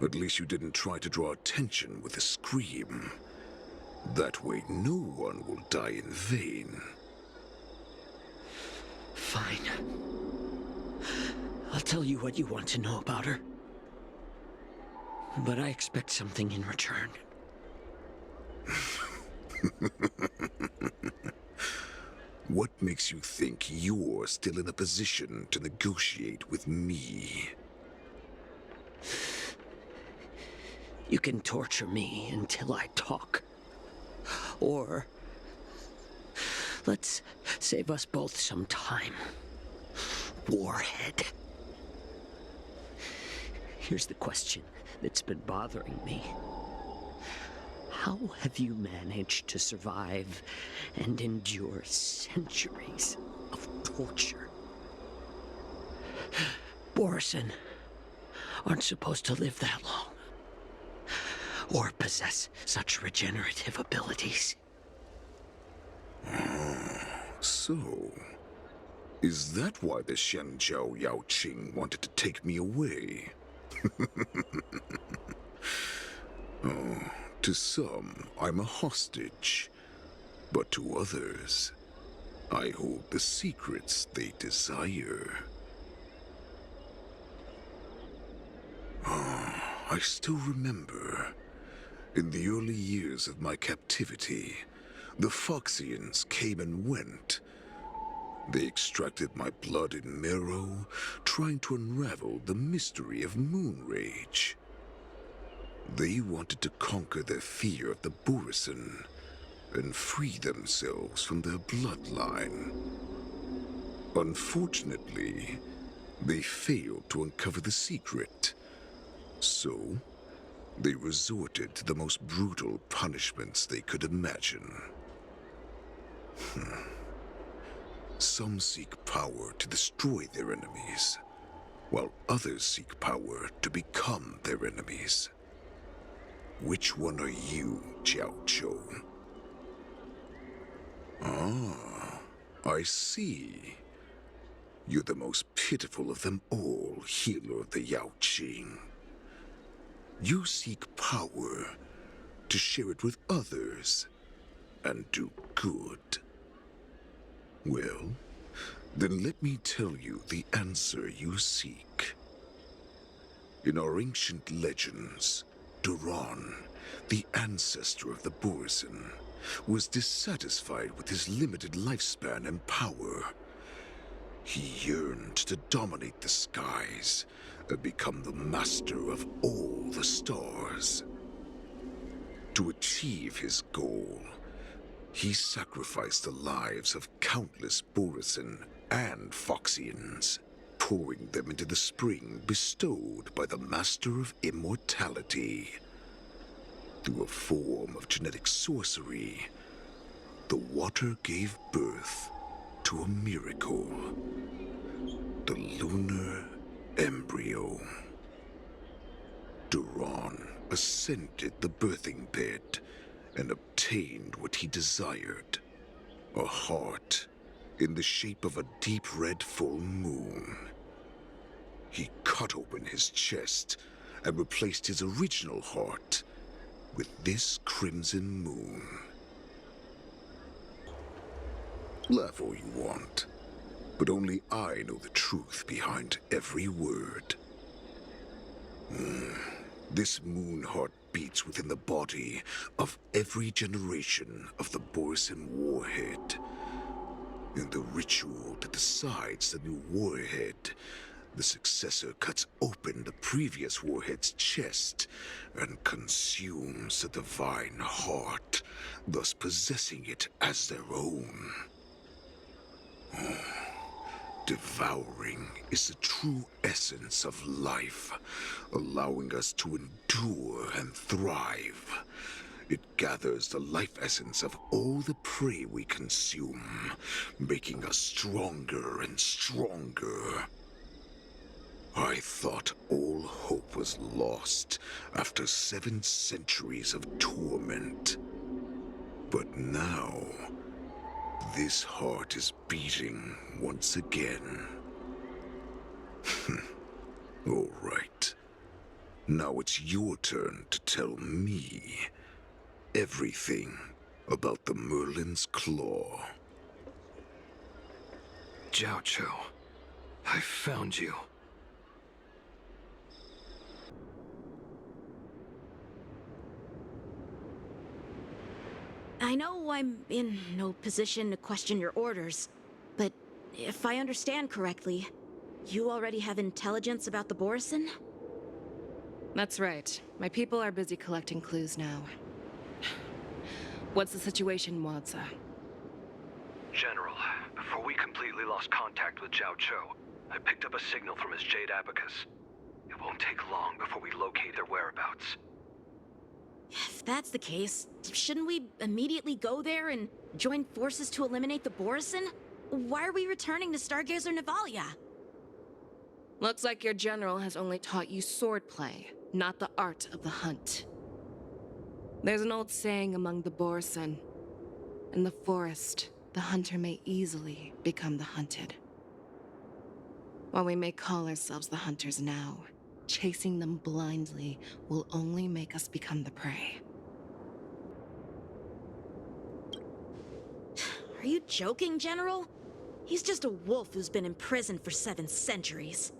Speaker 13: At least you didn't try to draw attention with a scream. That way no one will die in vain.
Speaker 11: Fine. I'll tell you what you want to know about her. But I expect something in return.
Speaker 13: What makes you think you're still in a position to negotiate with me?
Speaker 11: You can torture me until I talk. Or let's save us both some time. Warhead. Here's the question that's been bothering me. How have you managed to survive and endure centuries of torture? Borisin aren't supposed to live that long, or possess such regenerative abilities.
Speaker 13: So, is that why the Shenjiao Yaoqing wanted to take me away? Oh, to some, I'm a hostage. But to others, I hold the secrets they desire. I still remember. In the early years of my captivity, the Foxians came and went. They extracted my blood and marrow, trying to unravel the mystery of moon rage. They wanted to conquer their fear of the borisin and free themselves from their bloodline. Unfortunately, they failed to uncover the secret, so they resorted to the most brutal punishments they could imagine. Some seek power to destroy their enemies, while others seek power to become their enemies. Which one are you, Jiao Chou? Ah, I see. You're the most pitiful of them all, healer of the Yao Qing. You seek power to share it with others and do good. Well, then let me tell you the answer you seek. In our ancient legends, Duran, the ancestor of the borisin, was dissatisfied with his limited lifespan and power. He yearned to dominate the skies and become the master of all the stars. To achieve his goal, he sacrificed the lives of countless borisin and feixians, pouring them into the spring bestowed by the Master of Immortality. Through a form of genetic sorcery, the water gave birth to a miracle. The lunar embryo. Duran ascended the birthing bed and obtained what he desired. A heart in the shape of a deep red full moon. He cut open his chest and replaced his original heart with this crimson moon. Laugh all you want, but only I know the truth behind every word. This moon heart beats within the body of every generation of the borisin warhead. In the ritual that decides the new warhead, the successor cuts open the previous warhead's chest and consumes the divine heart, thus possessing it as their own. Devouring is the true essence of life, allowing us to endure and thrive. It gathers the life essence of all the prey we consume, making us stronger and stronger. I thought all hope was lost after 7 centuries of torment. But now, this heart is beating once again. All right. Now it's your turn to tell me everything about the Merlin's Claw.
Speaker 9: Jiao Chou, I found you.
Speaker 4: I know I'm in no position to question your orders, but if I understand correctly, you already have intelligence about the borisin?
Speaker 5: That's right. My people are busy collecting clues now. What's the situation, Wadza?
Speaker 15: General, before we completely lost contact with Jiao Chou, I picked up a signal from his jade abacus. It won't take long before we locate their whereabouts.
Speaker 4: If that's the case, shouldn't we immediately go there and join forces to eliminate the borisin? Why are we returning to Stargazer Navalia?
Speaker 5: Looks like your general has only taught you swordplay, not the art of the hunt. There's an old saying among the borisin. In the forest, the hunter may easily become the hunted. While we may call ourselves the hunters now, chasing them blindly will only make us become the prey.
Speaker 4: Are you joking, General? He's just a wolf who's been imprisoned for 7 centuries.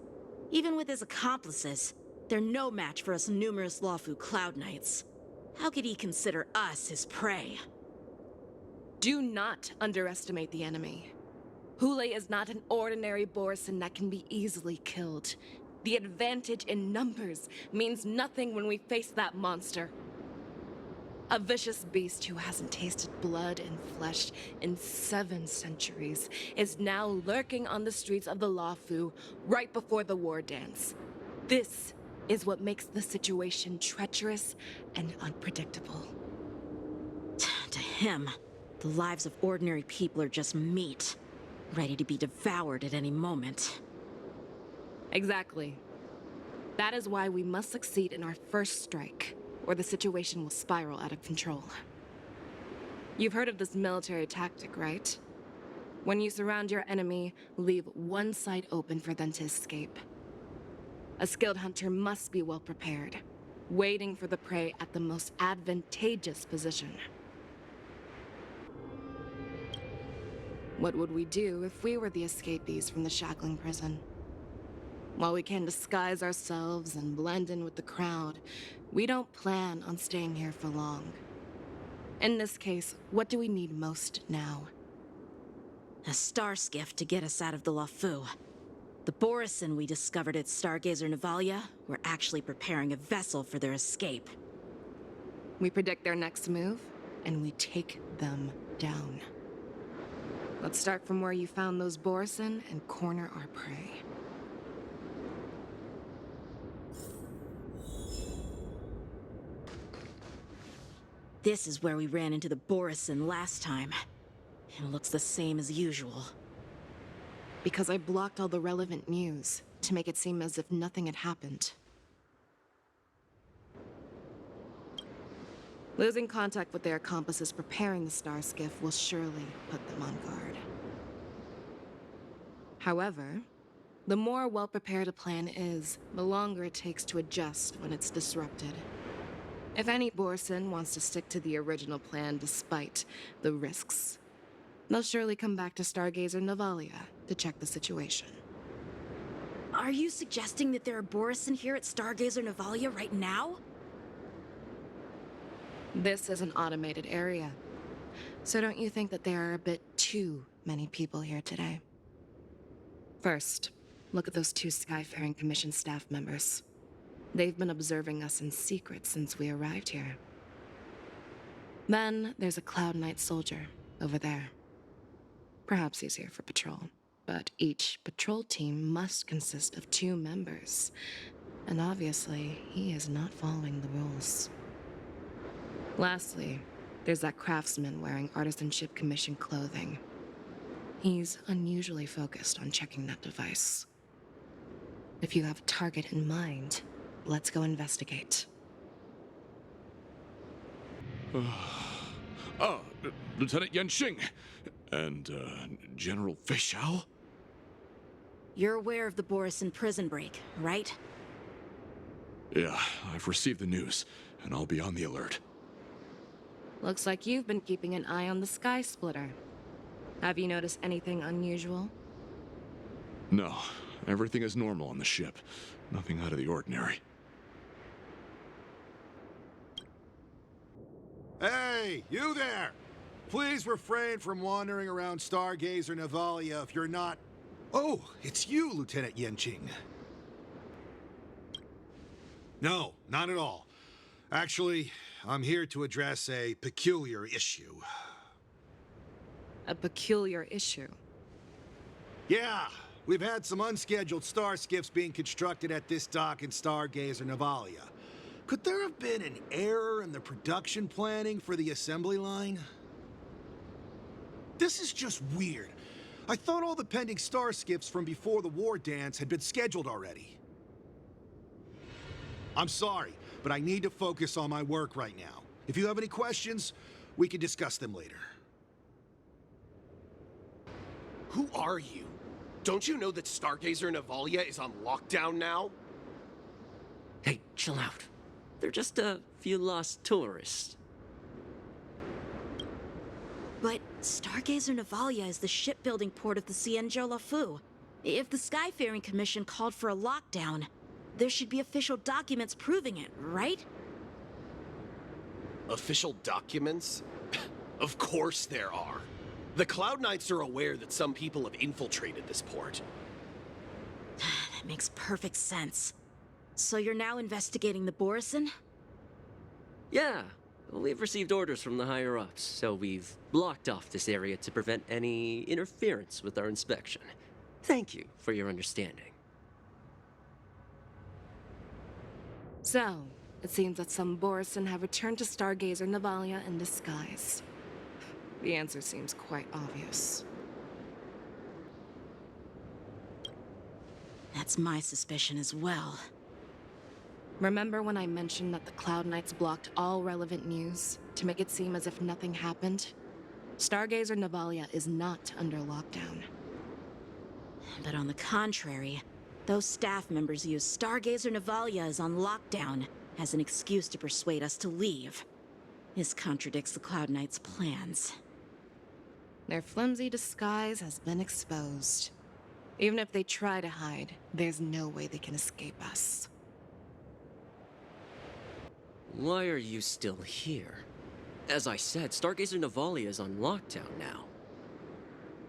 Speaker 4: Even with his accomplices, they're no match for us numerous Luofu Cloud Knights. How could he consider us his prey?
Speaker 5: Do not underestimate the enemy. Hule is not an ordinary borisin that can be easily killed. The advantage in numbers means nothing when we face that monster. A vicious beast who hasn't tasted blood and flesh in 7 centuries is now lurking on the streets of the Luofu right before the war dance. This is what makes the situation treacherous and unpredictable.
Speaker 4: To him, the lives of ordinary people are just meat, ready to be devoured at any moment.
Speaker 5: Exactly. That is why we must succeed in our first strike, or the situation will spiral out of control. You've heard of this military tactic, right? When you surround your enemy, leave one side open for them to escape. A skilled hunter must be well prepared, waiting for the prey at the most advantageous position. What would we do if we were the escapees from the shackling prison? While we can disguise ourselves and blend in with the crowd, we don't plan on staying here for long. In this case, what do we need most now?
Speaker 4: A star skiff to get us out of the Luofu. The borisin we discovered at Stargazer Navalia were actually preparing a vessel for their escape.
Speaker 5: We predict their next move, and we take them down. Let's start from where you found those borisin and corner our prey.
Speaker 4: This is where we ran into the borisin last time. It looks the same as usual.
Speaker 5: Because I blocked all the relevant news to make it seem as if nothing had happened. Losing contact with their accomplices preparing the star skiff will surely put them on guard. However, the more well-prepared a plan is, the longer it takes to adjust when it's disrupted. If any borisin wants to stick to the original plan despite the risks, they'll surely come back to Stargazer Navalia to check the situation.
Speaker 4: Are you suggesting that there are borisin here at Stargazer Navalia right now?
Speaker 5: This is an automated area, so don't you think that there are a bit too many people here today? First, look at those 2 Skyfaring Commission staff members. They've been observing us in secret since we arrived here. Then there's a Cloud Knight soldier over there. Perhaps he's here for patrol, but each patrol team must consist of 2 members. And obviously, he is not following the rules. Lastly, there's that craftsman wearing Artisanship Commission clothing. He's unusually focused on checking that device. If you have a target in mind, let's go investigate.
Speaker 16: Lieutenant Yenxing and General feixiao?
Speaker 4: You're aware of the borisin prison break, right?
Speaker 16: Yeah, I've received the news, and I'll be on the alert.
Speaker 5: Looks like you've been keeping an eye on the Sky Splitter. Have you noticed anything unusual?
Speaker 16: No, everything is normal on the ship. Nothing out of the ordinary.
Speaker 17: Hey, you there! Please refrain from wandering around Stargazer Navalia if you're not... Oh, it's you, Lieutenant Yenxing. No, not at all. Actually, I'm here to address a peculiar issue.
Speaker 5: A peculiar issue?
Speaker 17: Yeah, we've had some unscheduled star skiffs being constructed at this dock in Stargazer Navalia. Could there have been an error in the production planning for the assembly line? This is just weird. I thought all the pending star skiffs from before the war dance had been scheduled already. I'm sorry, but I need to focus on my work right now. If you have any questions, we can discuss them later.
Speaker 18: Who are you? Don't you know that Stargazer Navalia is on lockdown now?
Speaker 11: Hey, chill out. They're just a few lost tourists.
Speaker 4: But Stargazer Navalia is the shipbuilding port of the Xianzhou Luofu. If the Skyfaring Commission called for a lockdown, there should be official documents proving it, right?
Speaker 18: Official documents? Of course there are. The Cloud Knights are aware that some people have infiltrated this port.
Speaker 4: That makes perfect sense. So you're now investigating the borisin?
Speaker 11: Yeah,
Speaker 19: we've received orders from the higher-ups, so we've blocked off this area to prevent any interference with our inspection. Thank you for your understanding.
Speaker 5: So, it seems that some borisin have returned to Stargazer Navalia in disguise. The answer seems quite obvious.
Speaker 4: That's my suspicion as well.
Speaker 5: Remember when I mentioned that the Cloud Knights blocked all relevant news to make it seem as if nothing happened? Stargazer Navalia is not under lockdown.
Speaker 4: But on the contrary, those staff members use Stargazer Navalia is on lockdown as an excuse to persuade us to leave. This contradicts the Cloud Knights' plans.
Speaker 5: Their flimsy disguise has been exposed. Even if they try to hide, there's no way they can escape us.
Speaker 19: Why are you still here? As I said, Stargazer Navalia is on lockdown now.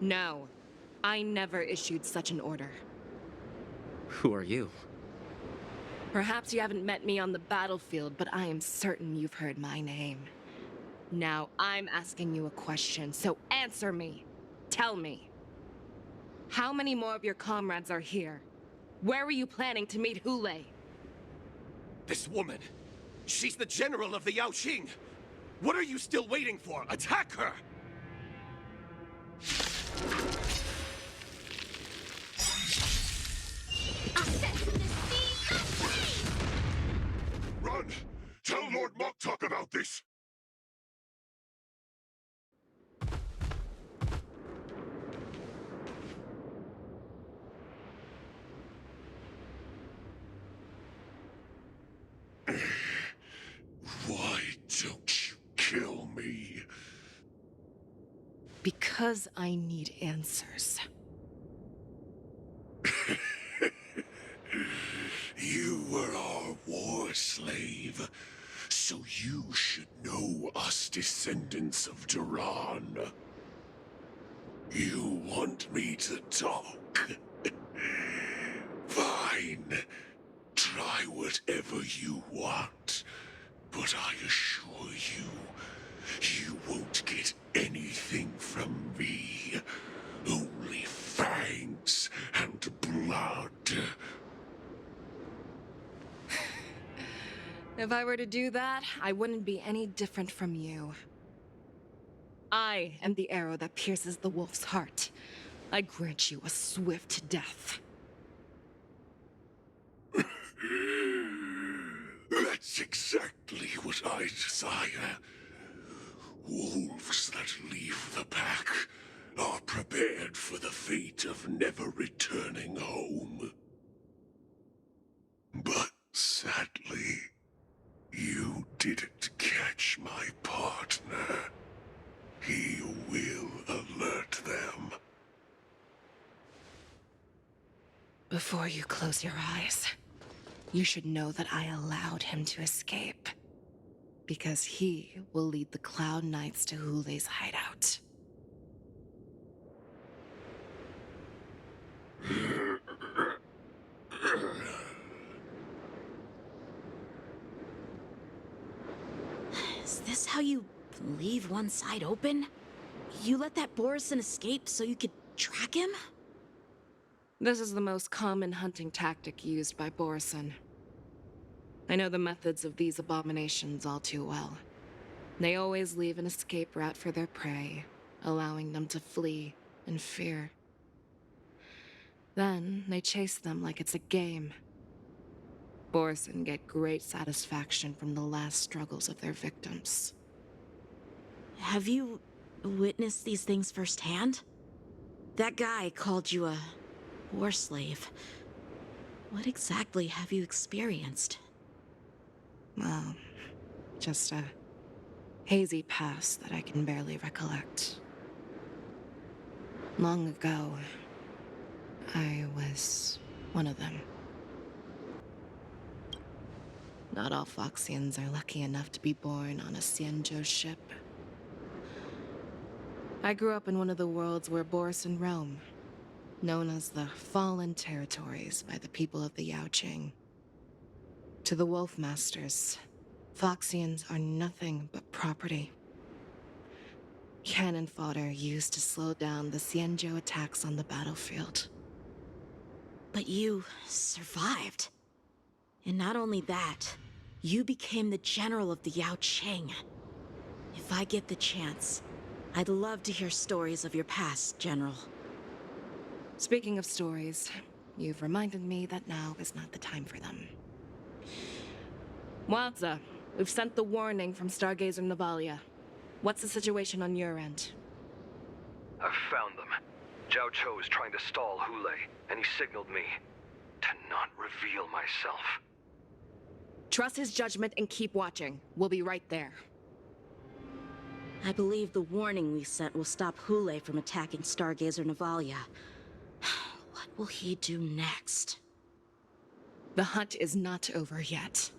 Speaker 5: No, I never issued such an order.
Speaker 19: Who are you?
Speaker 5: Perhaps you haven't met me on the battlefield, but I am certain you've heard my name. Now, I'm asking you a question, so answer me. Tell me. How many more of your comrades are here? Where were you planning to meet Hule?
Speaker 18: This woman, she's the general of the Yaoqing. What are you still waiting for? Attack her!
Speaker 13: Run! Tell Lord Moktok about this! Why don't you kill me?
Speaker 5: Because I need answers.
Speaker 13: You were our war slave, so you should know us descendants of Duran. You want me to talk? Fine. Try whatever you want, but I assure you, you won't get anything from me. Only fangs and blood.
Speaker 5: If I were to do that, I wouldn't be any different from you. I am the arrow that pierces the wolf's heart. I grant you a swift death.
Speaker 13: That's exactly what I desire. Wolves that leave the pack are prepared for the fate of never returning home. But sadly, you didn't catch my partner. He will alert them.
Speaker 5: Before you close your eyes, you should know that I allowed him to escape. Because he will lead the Cloud Knights to Hule's hideout.
Speaker 4: Is this how you leave one side open? You let that borisin escape so you could track him?
Speaker 5: This is the most common hunting tactic used by borisin. I know the methods of these abominations all too well. They always leave an escape route for their prey, allowing them to flee in fear. Then they chase them like it's a game. Borisin get great satisfaction from the last struggles of their victims.
Speaker 4: Have you witnessed these things firsthand? That guy called you a war slave. What exactly have you experienced?
Speaker 5: Well, just a hazy past that I can barely recollect. Long ago, I was one of them. Not all Foxians are lucky enough to be born on a Xianzhou ship. I grew up in one of the worlds where borisin roam, known as the Fallen Territories by the people of the Yaoqing. To the Wolf Masters, Foxians are nothing but property. Cannon fodder used to slow down the Xianzhou attacks on the battlefield.
Speaker 4: But you survived. And not only that, you became the general of the Yaoqing. If I get the chance, I'd love to hear stories of your past, General.
Speaker 5: Speaking of stories, you've reminded me that now is not the time for them. Wadza, we've sent the warning from Stargazer Navalia. What's the situation on your end?
Speaker 15: I've found them. Zhao Cho is trying to stall Hule, and he signaled me to not reveal myself.
Speaker 5: Trust his judgment and keep watching. We'll be right there.
Speaker 4: I believe the warning we sent will stop Hule from attacking Stargazer Navalia. What will he do next?
Speaker 5: The hunt is not over yet.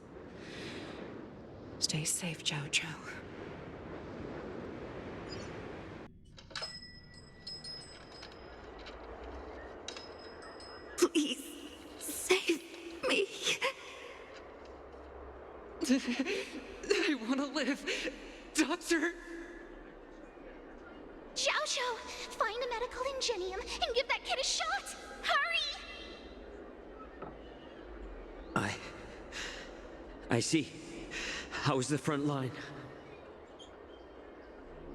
Speaker 5: Stay safe, Zhao Cho.
Speaker 14: Please, save me.
Speaker 6: I want to live. Doctor!
Speaker 1: Zhao Cho, find a medical ingenium and give that kid a shot! Hurry!
Speaker 11: I see. How's the front line?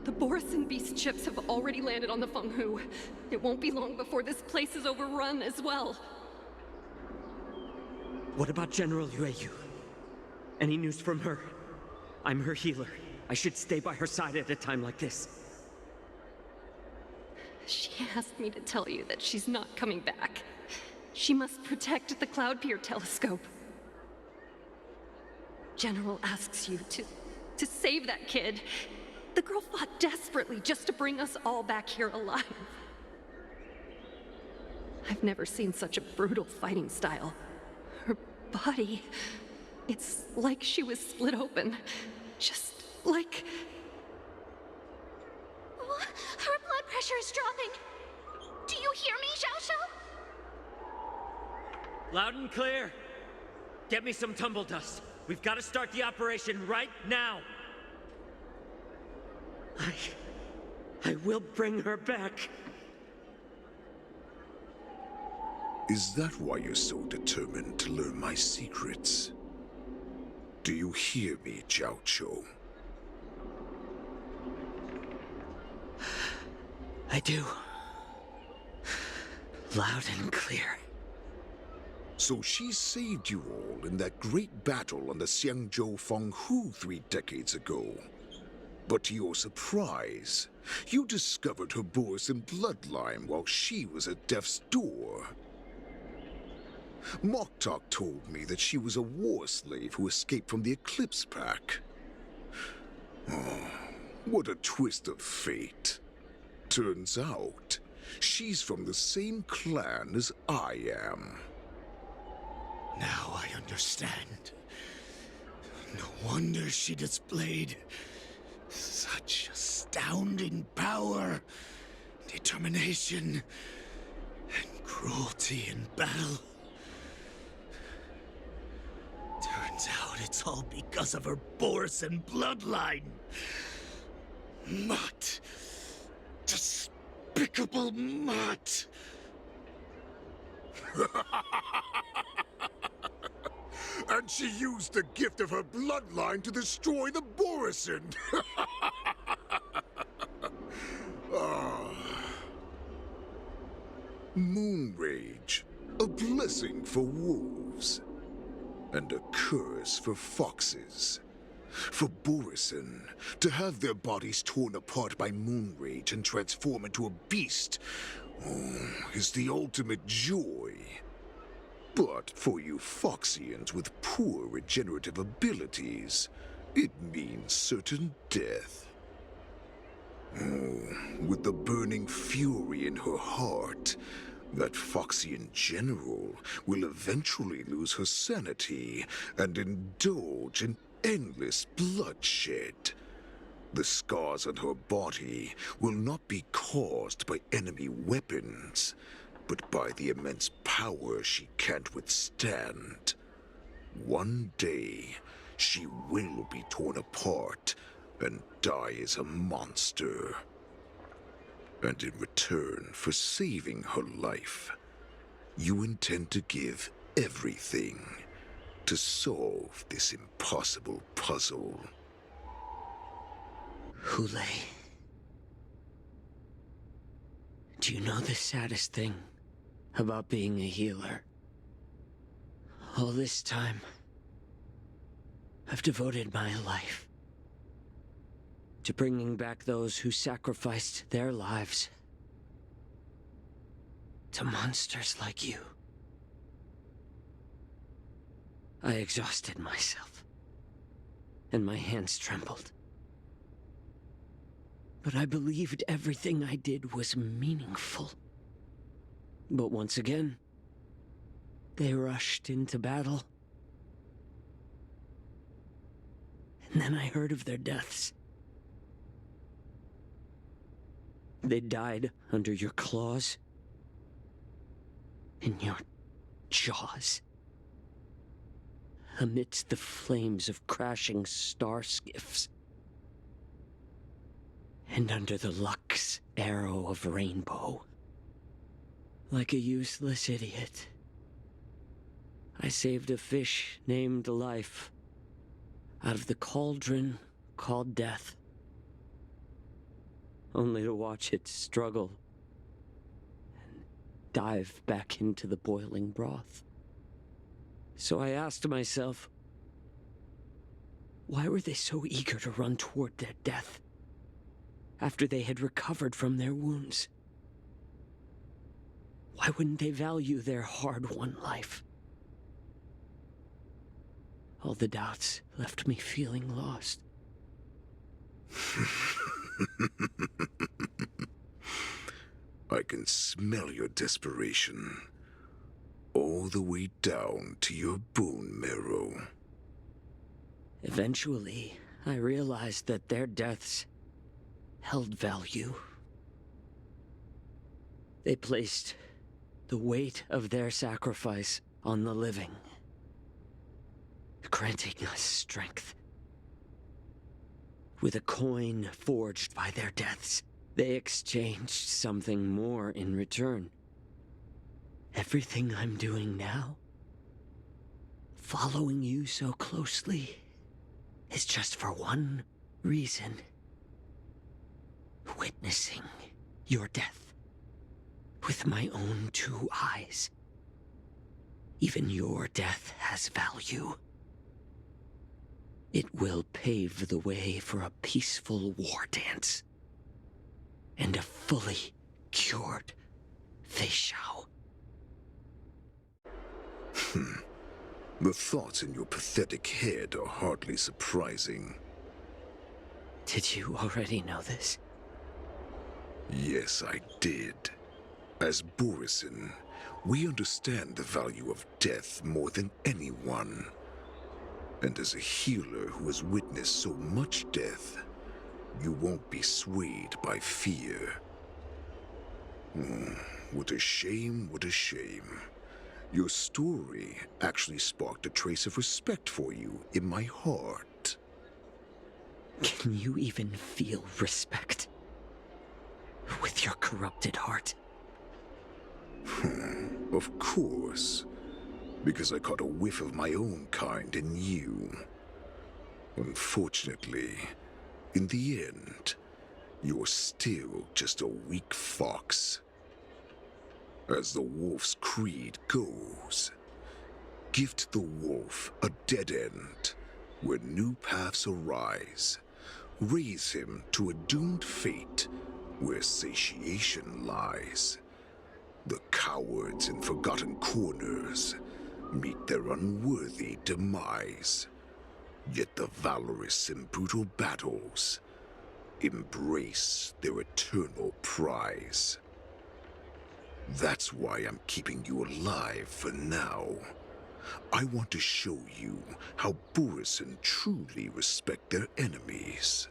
Speaker 14: The borisin beast ships have already landed on the Fenghu. It won't be long before this place is overrun as well.
Speaker 11: What about General Yueyu? Any news from her? I'm her healer. I should stay by her side at a time like this.
Speaker 14: She asked me to tell you that she's not coming back. She must protect the Cloud Pier telescope. General asks you to save that kid. The girl fought desperately just to bring us all back here alive. I've never seen such a brutal fighting style. Her body, it's like she was split open. Just like...
Speaker 1: Her blood pressure is dropping. Do you hear me, Zhao Cho?
Speaker 11: Loud and clear. Get me some tumble dust. We've got to start the operation right now. I will bring her back.
Speaker 13: Is that why you're so determined to learn my secrets? Do you hear me, Zhao Cho?
Speaker 11: I do. Loud and clear.
Speaker 13: So she saved you all in that great battle on the Xianzhou Fenghu 3 decades ago. But to your surprise, you discovered her borisin bloodline while she was at death's door. Moktok told me that she was a war slave who escaped from the Eclipse Pack. Oh, what a twist of fate. Turns out, she's from the same clan as I am.
Speaker 12: Now I understand. No wonder she displayed such astounding power, determination, and cruelty in battle. Turns out it's all because of her borisin bloodline. Mutt. Despicable mutt.
Speaker 13: And she used the gift of her bloodline to destroy the borisin. Moon rage, a blessing for wolves, and a curse for foxes. For borisin, to have their bodies torn apart by moon rage and transform into a beast, is the ultimate joy. But for you Foxians with poor regenerative abilities, it means certain death. With the burning fury in her heart, that Foxian general will eventually lose her sanity and indulge in endless bloodshed. The scars on her body will not be caused by enemy weapons, but by the immense power she can't withstand. One day, she will be torn apart and die as a monster. And in return for saving her life, you intend to give everything to solve this impossible puzzle.
Speaker 11: Hule, do you know the saddest thing about being a healer? All this time, I've devoted my life to bringing back those who sacrificed their lives to monsters like you. I exhausted myself, and my hands trembled. But I believed everything I did was meaningful. But once again, they rushed into battle. And then I heard of their deaths. They died under your claws, in your jaws, amidst the flames of crashing star skiffs, and under the Luck's arrow of rainbow. Like a useless idiot, I saved a fish named Life out of the cauldron called Death, only to watch it struggle and dive back into the boiling broth. So I asked myself, why were they so eager to run toward their death after they had recovered from their wounds? Why wouldn't they value their hard-won life? All the doubts left me feeling lost.
Speaker 13: I can smell your desperation, all the way down to your bone marrow.
Speaker 11: Eventually, I realized that their deaths held value. They placed the weight of their sacrifice on the living, granting us strength. With a coin forged by their deaths, they exchanged something more in return. Everything I'm doing now, following you so closely, is just for one reason. Witnessing your death with my own 2 eyes. Even your death has value. It will pave the way for a peaceful war dance and a fully cured feixiao.
Speaker 13: The thoughts in your pathetic head are hardly surprising.
Speaker 11: Did you already know this?
Speaker 13: Yes, I did. As borisin, we understand the value of death more than anyone. And as a healer who has witnessed so much death, you won't be swayed by fear. What a shame, what a shame. Your story actually sparked a trace of respect for you in my heart.
Speaker 11: Can you even feel respect with your corrupted heart?
Speaker 13: Of course. Because I caught a whiff of my own kind in you. Unfortunately, in the end, you're still just a weak fox. As the wolf's creed goes, gift the wolf a dead end where new paths arise. Raise him to a doomed fate where satiation lies. The cowards in forgotten corners meet their unworthy demise. Yet the valorous in brutal battles embrace their eternal prize. That's why I'm keeping you alive for now. I want to show you how borisin truly respect their enemies.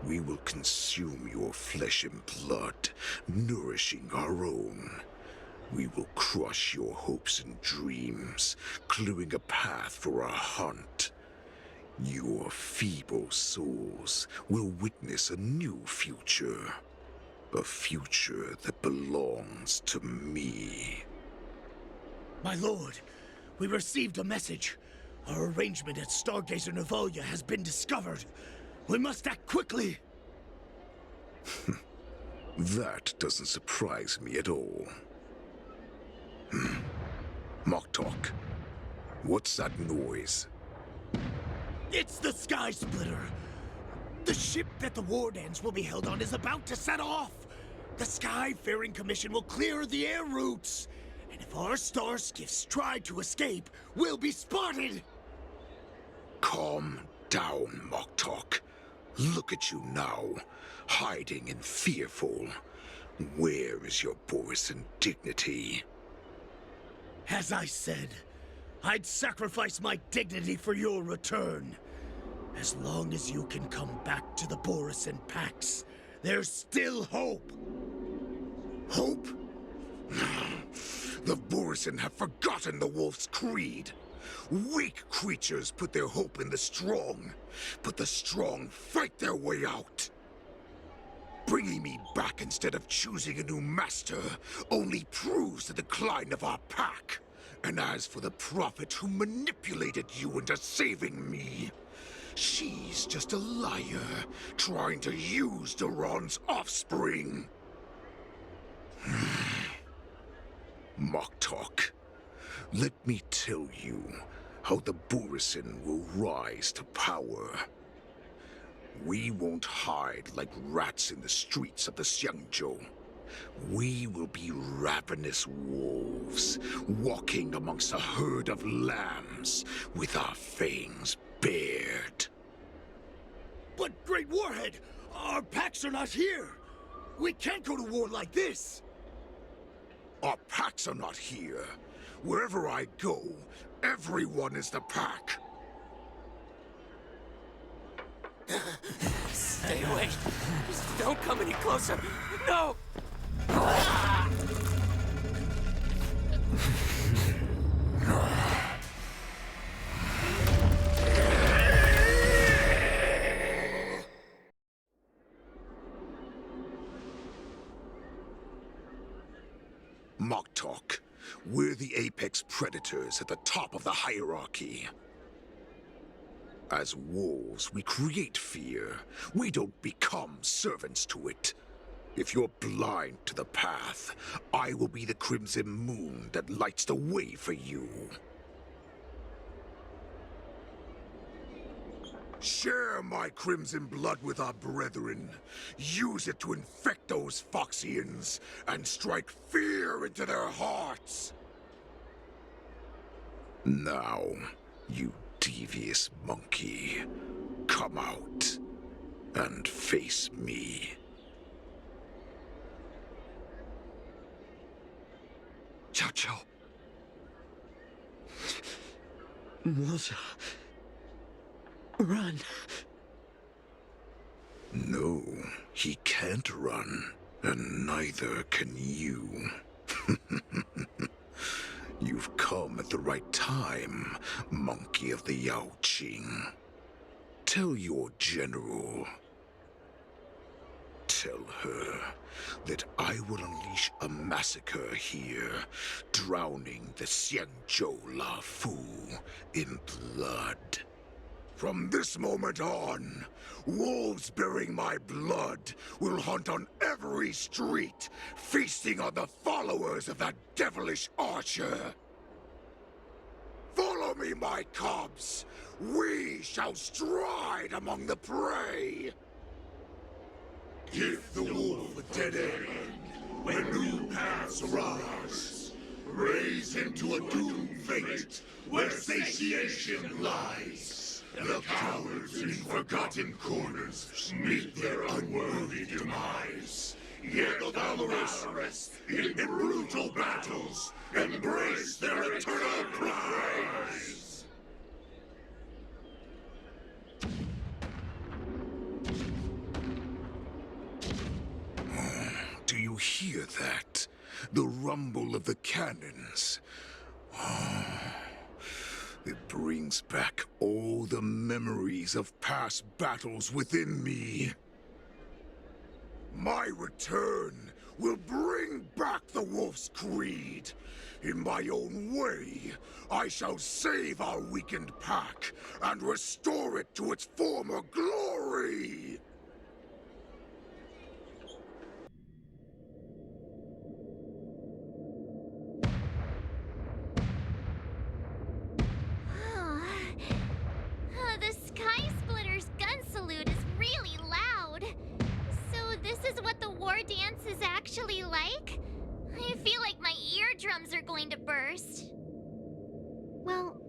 Speaker 13: We will consume your flesh and blood, nourishing our own, We will crush your hopes and dreams, clearing a path for our hunt. Your feeble souls will witness a new future. A future that belongs to me.
Speaker 12: My lord, we received a message. Our arrangement at Stargazer Navalia has been discovered. We must act quickly.
Speaker 13: That doesn't surprise me at all. Moktok, what's that noise?
Speaker 12: It's the Sky Splitter. The ship that the Wardens will be held on is about to set off. The Skyfaring Commission will clear the air routes. And if our star skiffs try to escape, we'll be spotted.
Speaker 13: Calm down, Moktok. Look at you now, hiding and fearful. Where is your borisin dignity?
Speaker 12: As I said, I'd sacrifice my dignity for your return. As long as you can come back to the Borisin Pax, there's still hope.
Speaker 13: Hope? The Borisin have forgotten the wolf's creed. Weak creatures put their hope in the strong, but the strong fight their way out. Bringing me back instead of choosing a new master only proves the decline of our pack. And as for the prophet who manipulated you into saving me, she's just a liar trying to use Duran's offspring. Moktok, let me tell you how the Borisin will rise to power. We won't hide like rats in the streets of the Xiangzhou. We will be ravenous wolves, walking amongst a herd of lambs with our fangs bared.
Speaker 12: But, Great Warhead, our packs are not here. We can't go to war like this.
Speaker 13: Our packs are not here. Wherever I go, everyone is the pack.
Speaker 19: Stay away. Just don't come any closer. No!
Speaker 13: Moktok, we're the apex predators at the top of the hierarchy. As wolves, we create fear. We don't become servants to it. If you're blind to the path, I will be the crimson moon that lights the way for you. Share my crimson blood with our brethren. Use it to infect those Foxians and strike fear into their hearts. Now, you devious monkey, come out and face me.
Speaker 19: Jiao.
Speaker 12: Moza. Run.
Speaker 13: No, he can't run, and neither can you. You've come at the right time, monkey of the Yaoqing. Tell your general. Tell her that I will unleash a massacre here, drowning the Xiangzhou Lafu in blood. From this moment on, wolves bearing my blood will hunt on every street, feasting on the followers of that devilish archer. Follow me, my cubs. We shall stride among the prey.
Speaker 20: Give the wolf a dead end when new paths arise. Raise him to a doomed fate where satiation lies. The cowards in forgotten corners meet their unworthy demise. Yet the valorous, in brutal battles, embrace their eternal prize.
Speaker 13: Do you hear that? the rumble of the cannons. It brings back all the memories of past battles within me. My return will bring back the Wolf's Creed. In my own way, I shall save our weakened pack and restore it to its former glory!
Speaker 8: The Sky Splitter's gun salute is really loud. So this is what the war dance is actually like? I feel like my eardrums are going to burst.
Speaker 1: Well,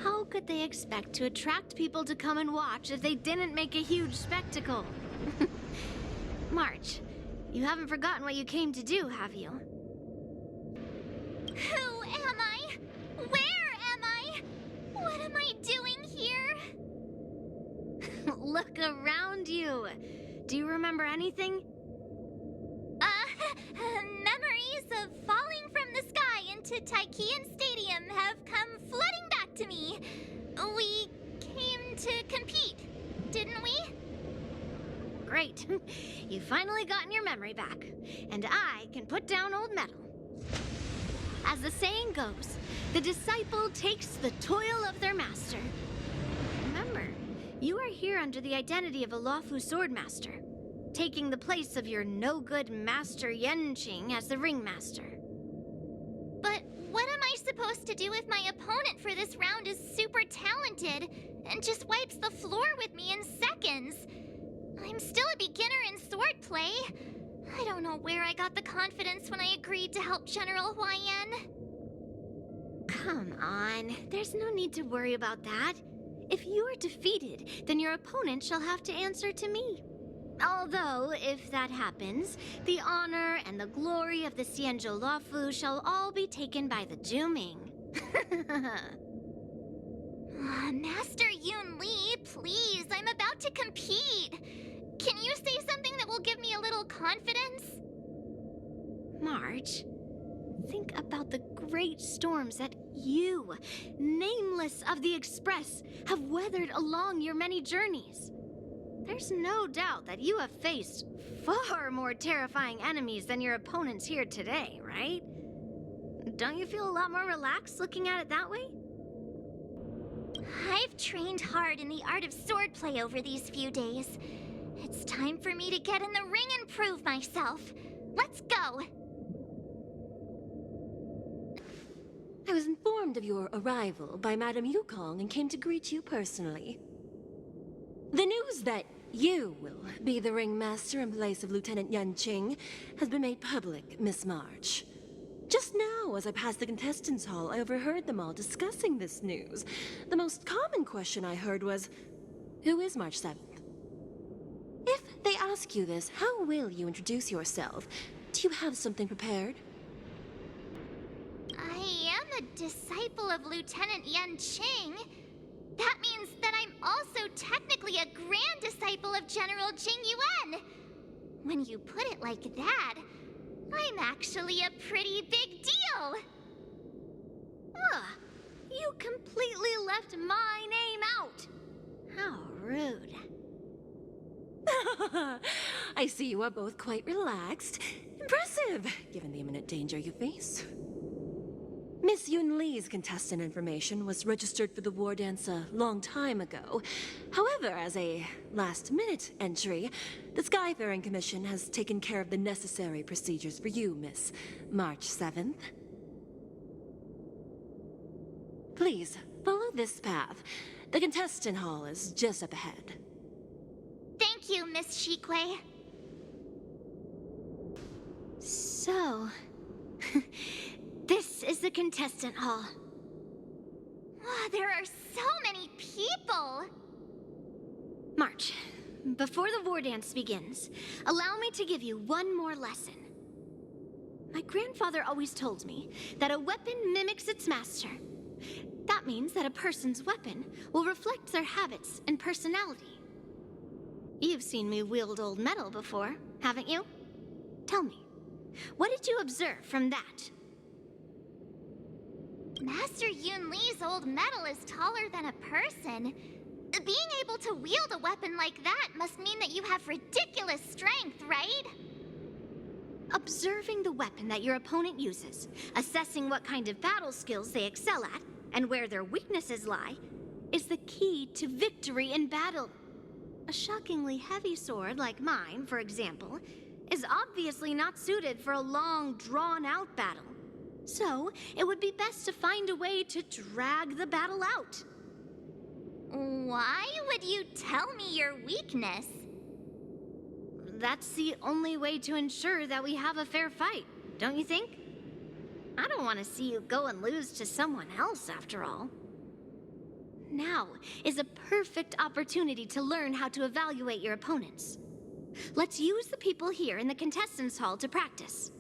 Speaker 1: how could they expect to attract people to come and watch if they didn't make a huge spectacle? March, you haven't forgotten what you came to do, have you?
Speaker 8: Who am I? Where am I? What am I doing here?
Speaker 1: Look around you. Do you remember anything?
Speaker 8: Memories of falling from the sky into Taikian Stadium have come flooding back to me. We came to compete, didn't we?
Speaker 1: Great. You finally gotten your memory back. And I can put down old metal. As the saying goes, the disciple takes the toil of their master. Remember, you are here under the identity of a Luofu swordmaster, taking the place of your no-good master Yenqing as the ringmaster.
Speaker 8: But what am I supposed to do if my opponent for this round is super talented and just wipes the floor with me in seconds? I'm still a beginner in swordplay. I don't know where I got the confidence when I agreed to help General Huaiyan.
Speaker 1: Come on, there's no need to worry about that. If you are defeated, then your opponent shall have to answer to me. Although, if that happens, the honor and the glory of the Xianzhou Luofu shall all be taken by the Juming.
Speaker 8: Master Yun Li, please, I'm about to compete. Can you say something that will give me a little confidence?
Speaker 1: March, think about the great storms that you, nameless of the Express, have weathered along your many journeys. There's no doubt that you have faced far more terrifying enemies than your opponents here today, right? Don't you feel a lot more relaxed looking at it that way?
Speaker 8: I've trained hard in the art of swordplay over these few days. It's time for me to get in the ring and prove myself. Let's go!
Speaker 14: I was informed of your arrival by Madame Yukong and came to greet you personally. The news that you will be the ringmaster in place of Lieutenant Yanqing has been made public, Miss March. Just now, as I passed the contestants' hall, I overheard them all discussing this news. The most common question I heard was, who is March 7th? If they ask you this, how will you introduce yourself? Do you have something prepared?
Speaker 8: I am a disciple of Lieutenant Yanqing. That means that I'm also technically a grand disciple of General Jing Yuan. When you put it like that, I'm actually a pretty big deal.
Speaker 1: You completely left my name out. How rude.
Speaker 14: I see you are both quite relaxed. Impressive, given the imminent danger you face. Miss Yun Li's contestant information was registered for the war dance a long time ago. However, as a last-minute entry, the Skyfaring Commission has taken care of the necessary procedures for you, Miss March 7th. Please, follow this path. The contestant hall is just up ahead.
Speaker 8: Thank you, Miss Shikwe.
Speaker 1: So, this is the contestant hall.
Speaker 8: Wow, there are so many people!
Speaker 1: March, before the war dance begins, allow me to give you one more lesson. My grandfather always told me that a weapon mimics its master. That means that a person's weapon will reflect their habits and personality. You've seen me wield old metal before, haven't you? Tell me, What did you observe from that?
Speaker 21: Master Yun Li's old metal is taller than a person. Being able to wield a weapon like that must mean that you have ridiculous strength, right?
Speaker 1: Observing the weapon that your opponent uses, assessing what kind of battle skills they excel at, and where their weaknesses lie, is the key to victory in battle. A shockingly heavy sword like mine, for example, is obviously not suited for a long, drawn-out battle. So, it would be best to find a way to drag the battle out.
Speaker 21: Why would you tell me your weakness?
Speaker 1: That's the only way to ensure that we have a fair fight, don't you think? I don't want to see you go and lose to someone else, after all. Now is a perfect opportunity to learn how to evaluate your opponents. Let's use the people here in the contestants' hall to practice.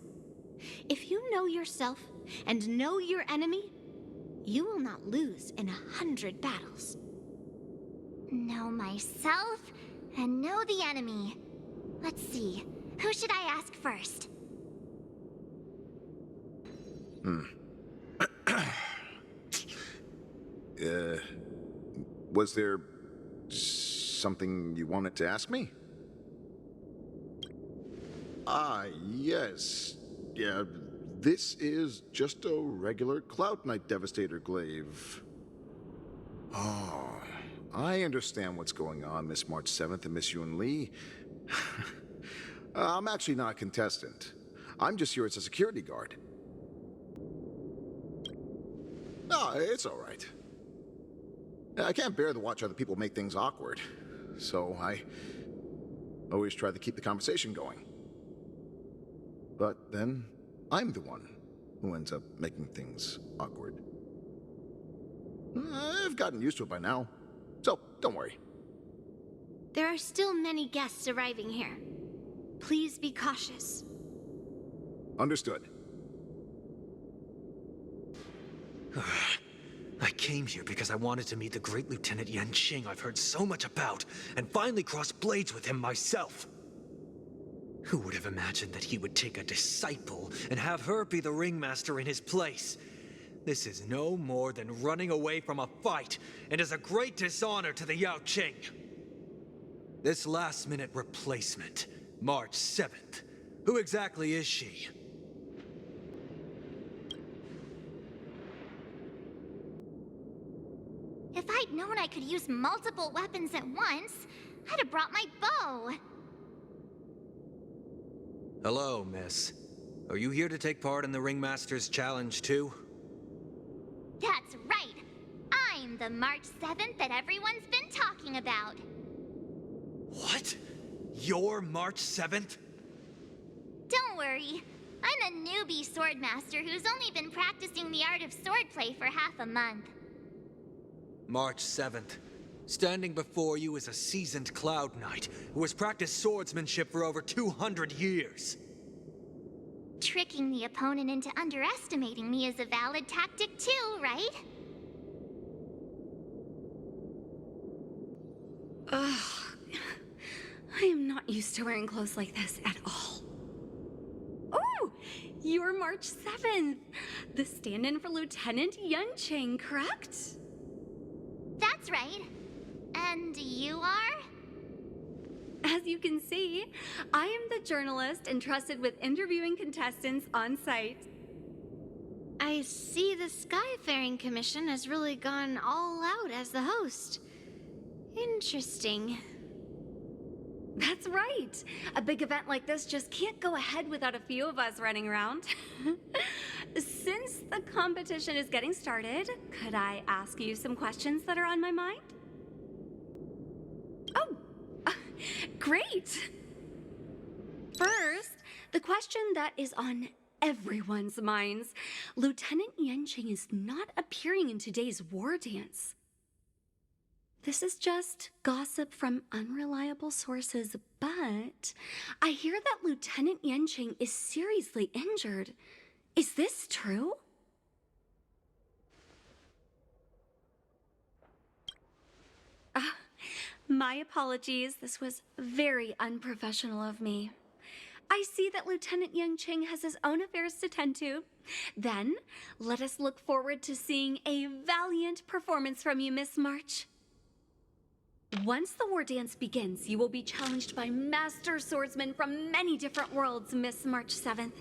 Speaker 1: If you know yourself and know your enemy, you will not lose in 100 battles.
Speaker 21: Know myself and know the enemy. Let's see, who should I ask first?
Speaker 22: Was there something you wanted to ask me? Ah, yes. Yeah, this is just a regular Cloud Knight Devastator glaive. Oh, I understand what's going on, Miss March 7th and Miss Yun Li. I'm actually not a contestant. I'm just here as a security guard. Oh, it's all right. I can't bear to watch other people make things awkward, so I always try to keep the conversation going. But then, I'm the one who ends up making things awkward. I've gotten used to it by now, so don't worry.
Speaker 1: There are still many guests arriving here. Please be cautious.
Speaker 22: Understood.
Speaker 23: I came here because I wanted to meet the great Lieutenant Yan Qing I've heard so much about, and finally cross blades with him myself. Who would have imagined that he would take a disciple and have her be the ringmaster in his place? This is no more than running away from a fight, and is a great dishonor to the Yao Qing. This last-minute replacement, March 7th. Who exactly is she?
Speaker 21: If I'd known I could use multiple weapons at once, I'd have brought my bow.
Speaker 23: Hello, miss. Are you here to take part in the Ringmaster's Challenge too?
Speaker 21: That's right. I'm the March 7th that everyone's been talking about.
Speaker 23: What? You're March 7th?
Speaker 21: Don't worry. I'm a newbie swordmaster who's only been practicing the art of swordplay for half a month.
Speaker 23: March 7th. Standing before you is a seasoned Cloud Knight who has practiced swordsmanship for over 200 years.
Speaker 21: Tricking the opponent into underestimating me is a valid tactic too, right?
Speaker 24: Ugh. I am not used to wearing clothes like this at all. Oh! You're March 7th! The stand-in for Lieutenant Yan Qing, correct?
Speaker 21: That's right. And you are?
Speaker 24: As you can see, I am the journalist entrusted with interviewing contestants on site.
Speaker 1: I see the Skyfaring Commission has really gone all out as the host. Interesting.
Speaker 24: That's right. A big event like this just can't go ahead without a few of us running around. Since the competition is getting started, could I ask you some questions that are on my mind? Oh, great! First, the question that is on everyone's minds. Lieutenant Yan Qing is not appearing in today's war dance. This is just gossip from unreliable sources, but I hear that Lieutenant Yan Qing is seriously injured. Is this true? My apologies. This was very unprofessional of me. I see that Lieutenant Yanqing has his own affairs to tend to. Then, let us look forward to seeing a valiant performance from you, Miss March. Once the war dance begins, you will be challenged by master swordsmen from many different worlds, Miss March 7th.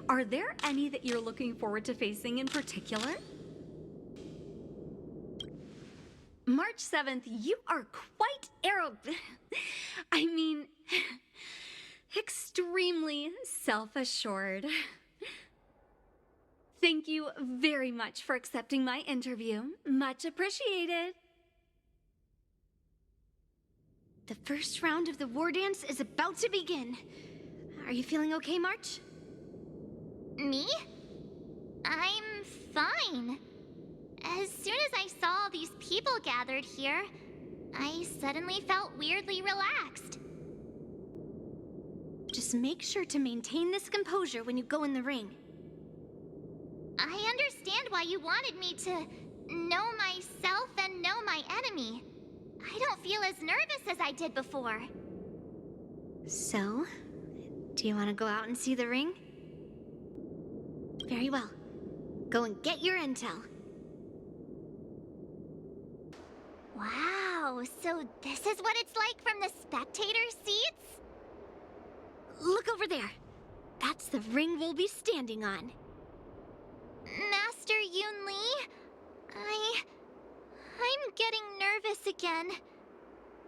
Speaker 24: Are there any that you're looking forward to facing in particular? March 7th, you are quite I mean, extremely self-assured. Thank you very much for accepting my interview. Much appreciated.
Speaker 1: The first round of the war dance is about to begin. Are you feeling okay, March?
Speaker 21: Me? I'm fine. As soon as I saw all these people gathered here, I suddenly felt weirdly relaxed.
Speaker 1: Just make sure to maintain this composure when you go in the ring.
Speaker 21: I understand why you wanted me to know myself and know my enemy. I don't feel as nervous as I did before.
Speaker 1: So, do you want to go out and see the ring? Very well. Go and get your intel.
Speaker 21: Wow, so this is what it's like from the spectator seats?
Speaker 1: Look over there. That's the ring we'll be standing on.
Speaker 21: Master Yoon Lee? I'm getting nervous again.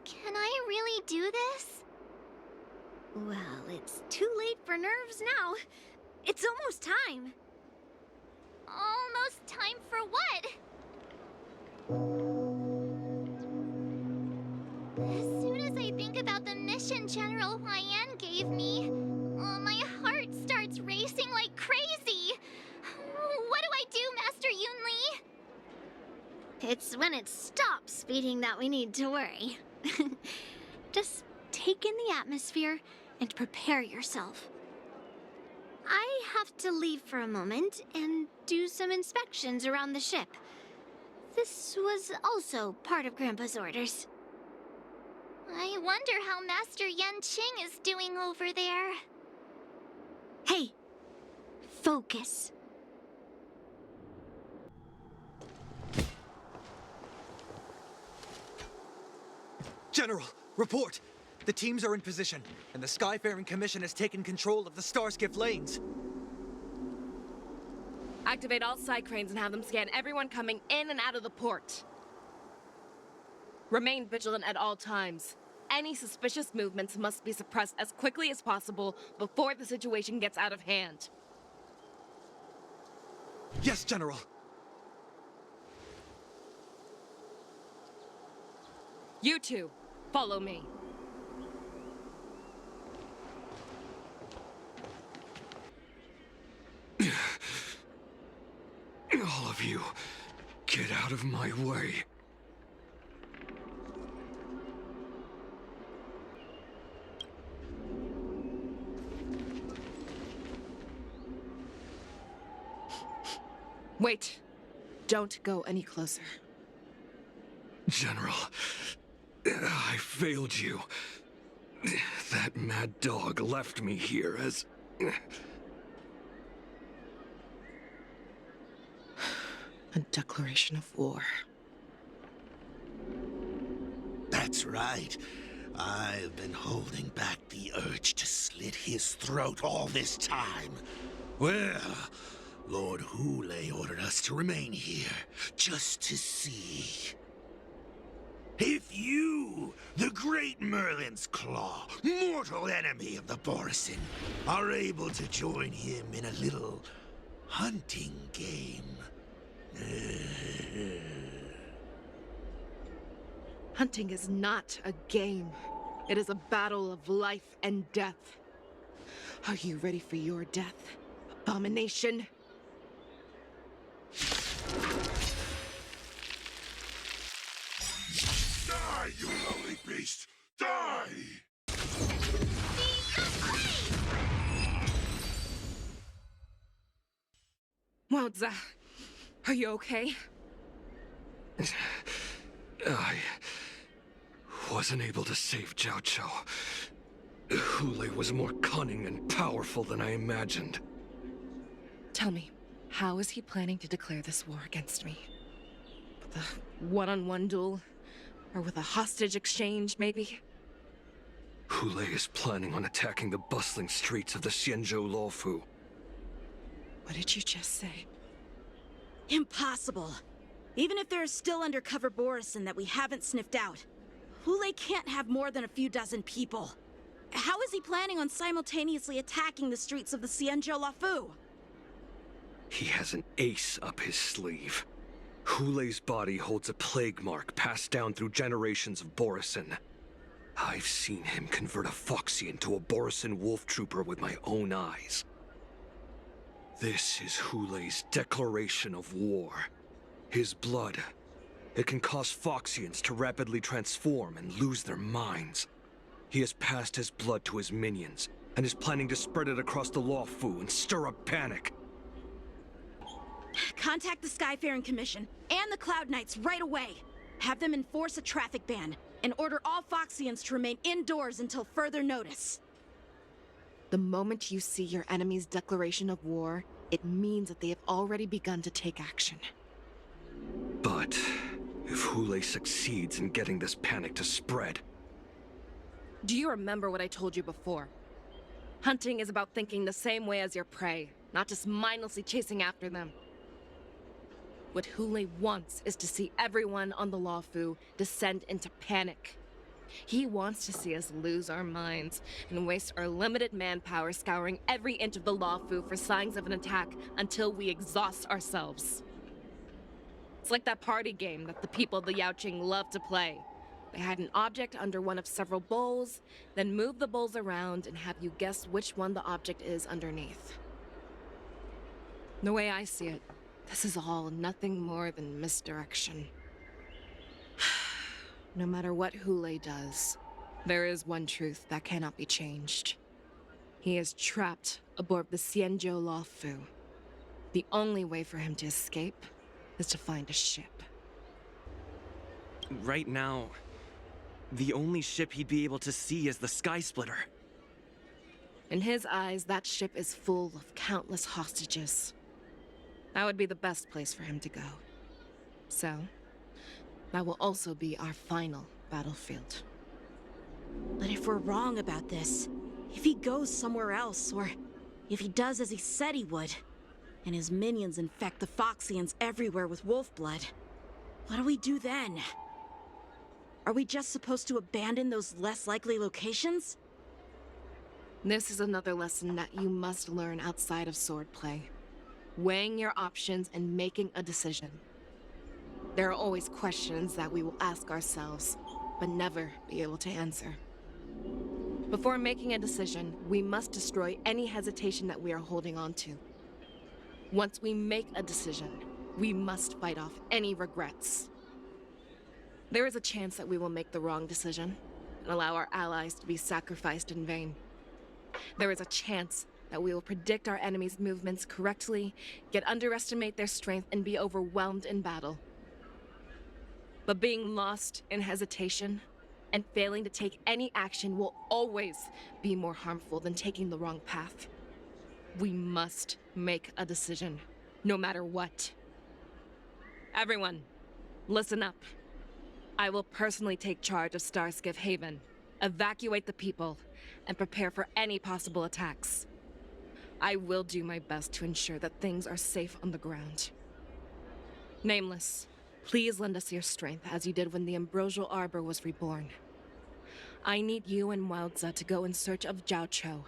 Speaker 21: Can I really do this?
Speaker 1: Well, it's too late for nerves now. It's almost time.
Speaker 21: Almost time for what? As soon as I think about the mission General Huayan gave me, my heart starts racing like crazy. What do I do, Master Yoon Lee?
Speaker 1: It's when it stops beating that we need to worry. Just take in the atmosphere and prepare yourself. I have to leave for a moment and do some inspections around the ship. This was also part of Grandpa's orders.
Speaker 21: I wonder how Master Yanqing is doing over there.
Speaker 1: Hey, focus.
Speaker 23: General, report! The teams are in position, and the Skyfaring Commission has taken control of the Starskiff lanes.
Speaker 5: Activate all side cranes and have them scan everyone coming in and out of the port. Remain vigilant at all times. Any suspicious movements must be suppressed as quickly as possible before the situation gets out of hand.
Speaker 23: Yes, General.
Speaker 5: You two, follow me.
Speaker 9: All of you, get out of my way.
Speaker 5: Wait. Don't go any closer.
Speaker 9: General, I failed you. That mad dog left me here as...
Speaker 5: A declaration of war.
Speaker 12: That's right. I've been holding back the urge to slit his throat all this time. Well, Lord Hule ordered us to remain here, just to see. If you, the great Merlin's Claw, mortal enemy of the borisin, are able to join him in a little hunting game.
Speaker 5: Hunting is not a game. It is a battle of life and death. Are you ready for your death, abomination?
Speaker 20: Die, you lowly beast! Die!
Speaker 5: Waoza, are you okay?
Speaker 9: I wasn't able to save Jiao Chou.
Speaker 15: Hule was more cunning and powerful than I imagined.
Speaker 5: Tell me, how is he planning to declare this war against me? With a one-on-one duel? Or with a hostage exchange, maybe?
Speaker 15: Hule is planning on attacking the bustling streets of the Xianzhou Luofu.
Speaker 5: What did you just say?
Speaker 4: Impossible. Even if there are still undercover borisin that we haven't sniffed out, Hule can't have more than a few dozen people. How is he planning on simultaneously attacking the streets of the Xianzhou Luofu?
Speaker 15: He has an ace up his sleeve. Hule's body holds a plague mark passed down through generations of borisin. I've seen him convert a Foxian to a borisin wolf trooper with my own eyes. This is Hule's declaration of war. His blood. It can cause Foxians to rapidly transform and lose their minds. He has passed his blood to his minions, and is planning to spread it across the Luofu and stir up panic.
Speaker 4: Contact the Skyfaring Commission and the Cloud Knights right away. Have them enforce a traffic ban, and order all Foxians to remain indoors until further notice.
Speaker 5: The moment you see your enemy's declaration of war, it means that they have already begun to take action.
Speaker 15: But if Hule succeeds in getting this panic to spread...
Speaker 5: Do you remember what I told you before? Hunting is about thinking the same way as your prey, not just mindlessly chasing after them. What Hule wants is to see everyone on the Luofu descend into panic. He wants to see us lose our minds and waste our limited manpower scouring every inch of the Luofu for signs of an attack until we exhaust ourselves. It's like that party game that the people of the Yaoqing love to play. They hide an object under one of several bowls, then move the bowls around and have you guess which one the object is underneath. The way I see it, this is all nothing more than misdirection. No matter what Hule does, there is one truth that cannot be changed. He is trapped aboard the Xianzhou Luofu. The only way for him to escape is to find a ship.
Speaker 2: Right now, the only ship he'd be able to see is the Sky Splitter.
Speaker 5: In his eyes, that ship is full of countless hostages. That would be the best place for him to go. So, that will also be our final battlefield.
Speaker 4: But if we're wrong about this, if he goes somewhere else, or if he does as he said he would, and his minions infect the Foxians everywhere with wolf blood, what do we do then? Are we just supposed to abandon those less likely locations?
Speaker 5: This is another lesson that you must learn outside of swordplay. Weighing your options and making a decision. There are always questions that we will ask ourselves, but never be able to answer. Before making a decision, we must destroy any hesitation that we are holding on to. Once we make a decision, we must fight off any regrets. There is a chance that we will make the wrong decision and allow our allies to be sacrificed in vain. There is a chance that we will predict our enemies' movements correctly, yet underestimate their strength and be overwhelmed in battle. But being lost in hesitation and failing to take any action will always be more harmful than taking the wrong path. We must make a decision, no matter what. Everyone, listen up. I will personally take charge of Starskiff Haven, evacuate the people, and prepare for any possible attacks. I will do my best to ensure that things are safe on the ground. Nameless, please lend us your strength as you did when the Ambrosial Arbor was reborn. I need you and Wildza to go in search of Zhao Cho.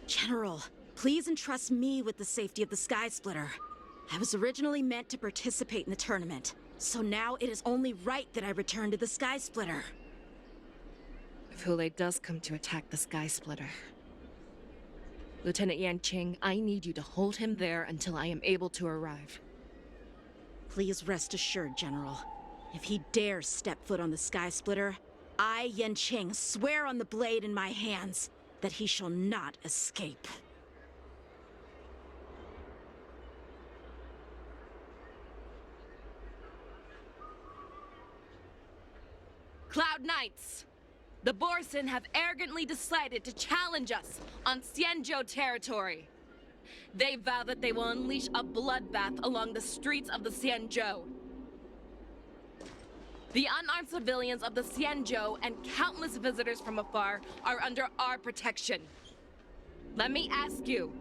Speaker 4: General, please entrust me with the safety of the Sky Splitter. I was originally meant to participate in the tournament, so now it is only right that I return to the Sky Splitter.
Speaker 5: If Hule does come to attack the Sky Splitter, Lieutenant Yanqing, I need you to hold him there until I am able to arrive.
Speaker 4: Please rest assured, General. If he dares step foot on the Sky Splitter, I, Yanqing, swear on the blade in my hands that he shall not escape.
Speaker 5: Cloud Knights! The borisin have arrogantly decided to challenge us on Xianzhou territory. They vow that they will unleash a bloodbath along the streets of the Xianzhou. The unarmed civilians of the Xianzhou and countless visitors from afar are under our protection. Let me ask you,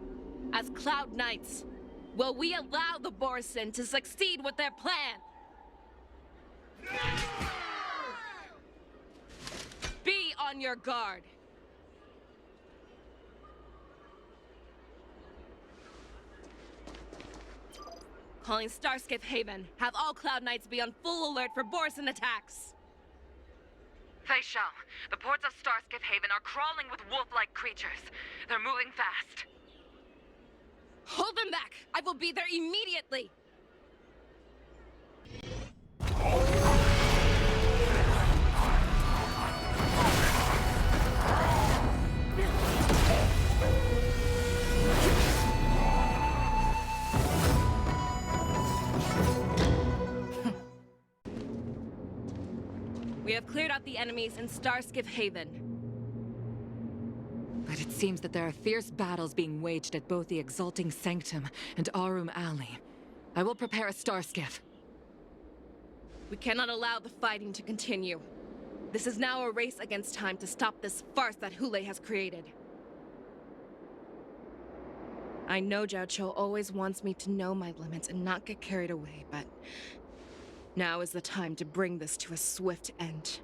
Speaker 5: as Cloud Knights, will we allow the borisin to succeed with their plan? Be on your guard. Calling Starskiff Haven. Have all Cloud Knights be on full alert for borisin attacks.
Speaker 3: Feixiao, the ports of Starskiff Haven are crawling with wolf-like creatures. They're moving fast.
Speaker 5: Hold them back! I will be there immediately! We have cleared out the enemies in Starskiff Haven.
Speaker 6: But it seems that there are fierce battles being waged at both the Exalting Sanctum and Arum Alley. I will prepare a starskiff.
Speaker 5: We cannot allow the fighting to continue. This is now a race against time to stop this farce that Hule has created. I know Jiaoqiu always wants me to know my limits and not get carried away, but now is the time to bring this to a swift end.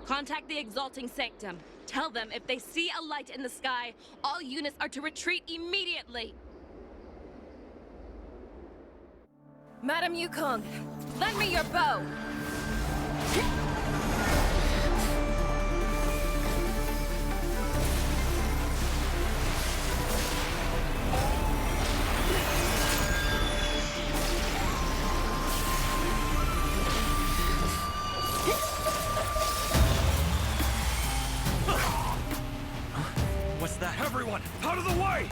Speaker 5: Contact the Exalting Sanctum. Tell them if they see a light in the sky, all units are to retreat immediately. Madam Yukong, lend me your bow.
Speaker 2: What's that?
Speaker 15: Everyone, out of the way!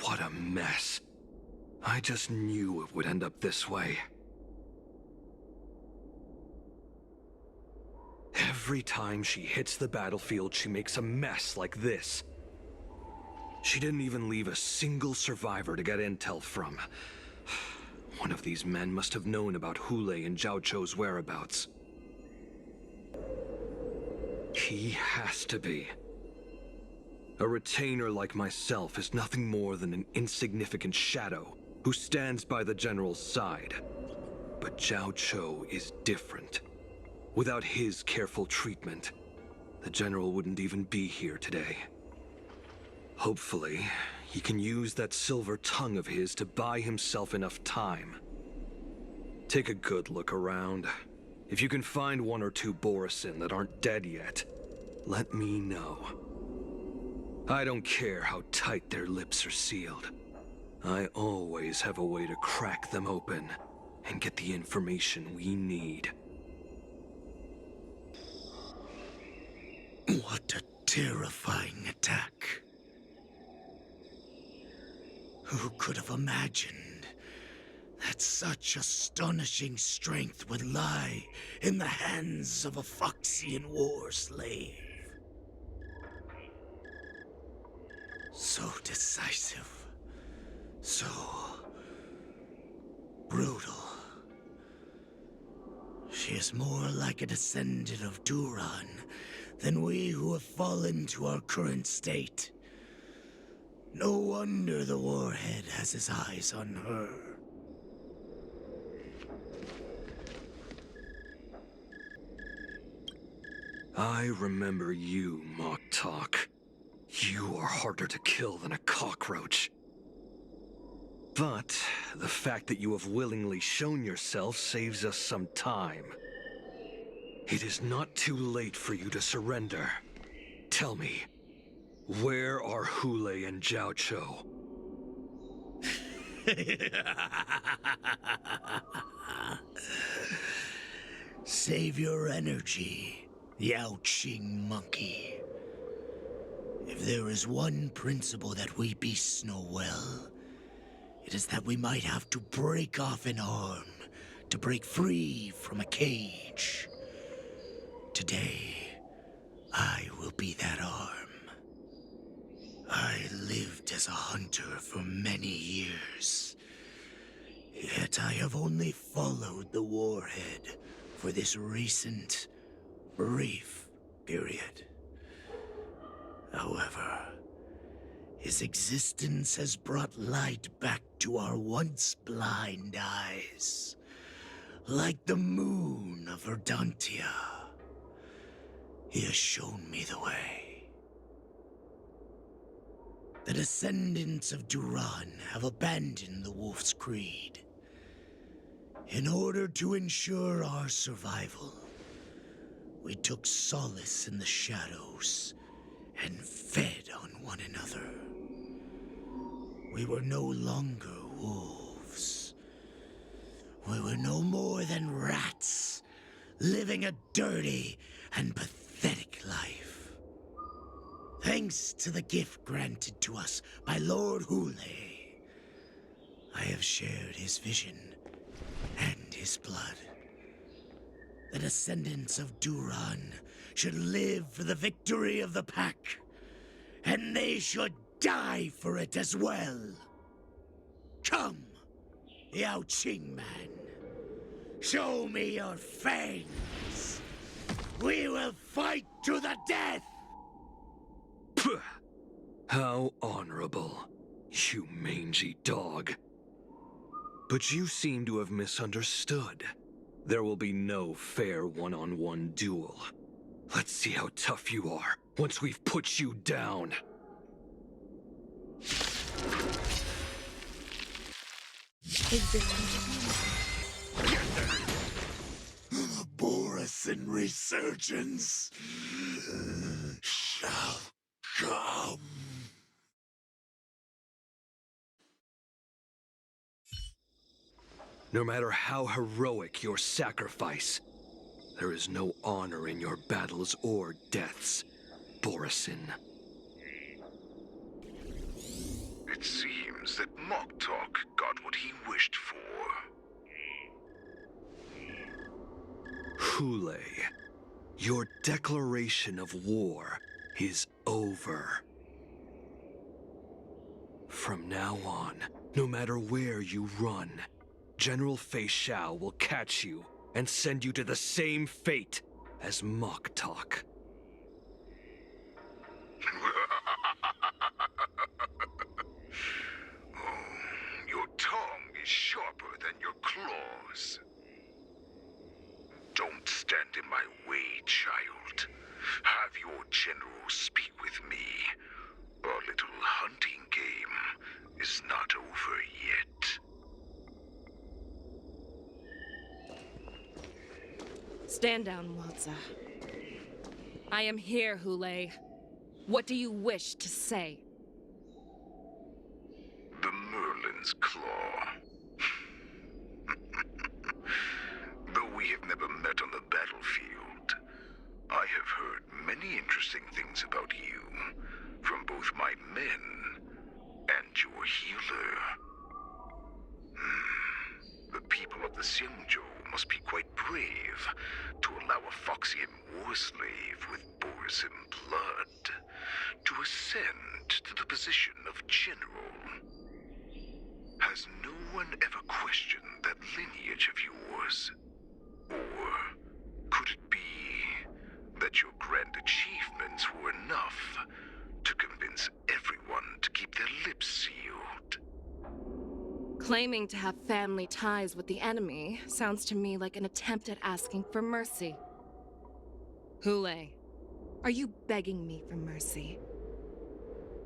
Speaker 15: What a mess. I just knew it would end up this way. Every time she hits the battlefield, she makes a mess like this. She didn't even leave a single survivor to get intel from. One of these men must have known about Hule and Jiaoqiu's whereabouts. He has to be. A retainer like myself is nothing more than an insignificant shadow who stands by the General's side. But Jiaoqiu is different. Without his careful treatment, the General wouldn't even be here today. Hopefully, he can use that silver tongue of his to buy himself enough time. Take a good look around. If you can find one or two borisin that aren't dead yet, let me know. I don't care how tight their lips are sealed. I always have a way to crack them open and get the information we need.
Speaker 12: What a terrifying attack. Who could have imagined that such astonishing strength would lie in the hands of a Foxian war slave? So decisive, so brutal. She is more like a descendant of Duran than we who have fallen to our current state. No wonder the Warhead has his eyes on her.
Speaker 15: I remember you, Mock Talk. You are harder to kill than a cockroach. But the fact that you have willingly shown yourself saves us some time. It is not too late for you to surrender. Tell me, Where are Hule and Zhao Cho?
Speaker 12: Save your energy, Yao Qing monkey. If there is one principle that we beasts know well, it is that we might have to break off an arm to break free from a cage. Today, I will be that arm. I lived as a hunter for many years, yet I have only followed the warhead for this recent, brief period. However, his existence has brought light back to our once blind eyes, like the moon of Verdantia. He has shown me the way. The descendants of Duran have abandoned the Wolf's Creed. In order to ensure our survival, we took solace in the shadows and fed on one another. We were no longer wolves. We were no more than rats, living a dirty and pathetic life. Thanks to the gift granted to us by Lord Hule, I have shared his vision and his blood. The descendants of Duran should live for the victory of the pack, and they should die for it as well. Come, Yao Qing man. Show me your fangs. We will fight to the death!
Speaker 15: Pugh. How honorable, you mangy dog. But you seem to have misunderstood. There will be no fair one-on-one duel. Let's see how tough you are once we've put you down.
Speaker 20: Borisin resurgence shall come.
Speaker 15: No matter how heroic your sacrifice, there is no honor in your battles or deaths, Borisin.
Speaker 13: It seems that Moktok got what he wished for.
Speaker 15: Hule, your declaration of war is over. From now on, no matter where you run, General Feixiao will catch you and send you to the same fate as Moktok.
Speaker 13: Your tongue is sharper than your claws. Don't stand in my way, child. Have your general speak with me. Our little hunting game is not over yet.
Speaker 5: Stand down, Walza. I am here, Hule. What do you wish to say?
Speaker 13: The Merlin's Claw. Though we have never met on the battlefield, I have heard many interesting things about you from both my men and your healer. The people of the Xianzhou must be quite brave to allow a Foxian war slave with borisin blood to ascend to the position of general. Has no one ever questioned that lineage of yours? Or could it be that your grand achievements were enough to convince everyone to keep their lips sealed?
Speaker 5: Claiming to have family ties with the enemy sounds to me like an attempt at asking for mercy. Hule, are you begging me for mercy?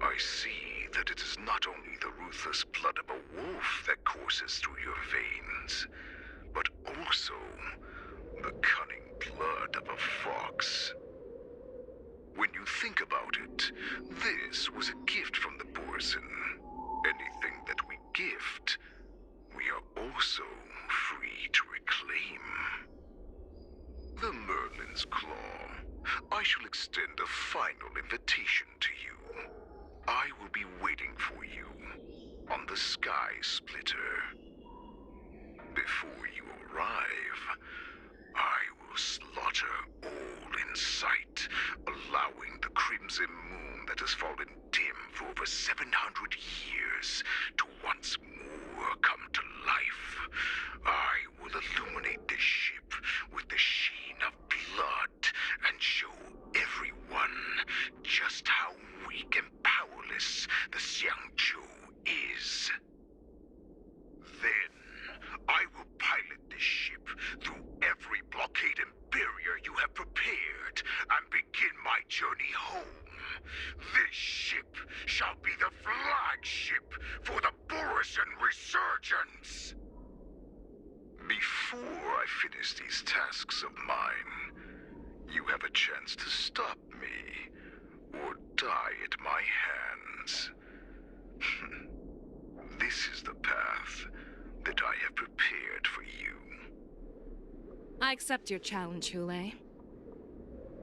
Speaker 13: I see that it is not only the ruthless blood of a wolf that courses through your veins, but also the cunning blood of a fox. When you think about it, this was a gift from the borisin. Anything that we gift, we are also free to reclaim. The Merlin's Claw. I shall extend a final invitation to you. I will be waiting for you on the Sky Splitter. Before you arrive, I will slaughter all in sight, allowing the crimson moon that has fallen dim for over 700 years to once more come to life. I will illuminate this ship with the sheen of blood and show everyone just how weak and powerless the Xiangzhou is. Then, I will pilot this ship through every blockade and barrier you have prepared and begin my journey home. This ship shall be the flagship for the Borisin Resurgence. Before I finish these tasks of mine, you have a chance to stop me or die at my hands. This is the path that I have prepared for you.
Speaker 5: I accept your challenge, Hule.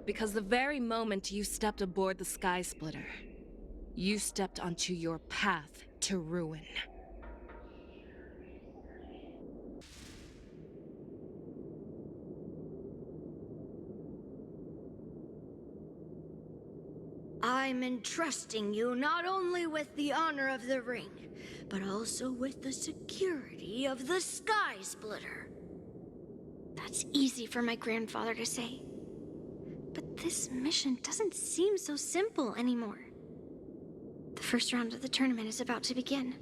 Speaker 5: Because the very moment you stepped aboard the Sky Splitter, you stepped onto your path to ruin.
Speaker 1: I'm entrusting you not only with the honor of the ring, but also with the security of the Sky Splitter. That's easy for my grandfather to say. But this mission doesn't seem so simple anymore. The first round of the tournament is about to begin.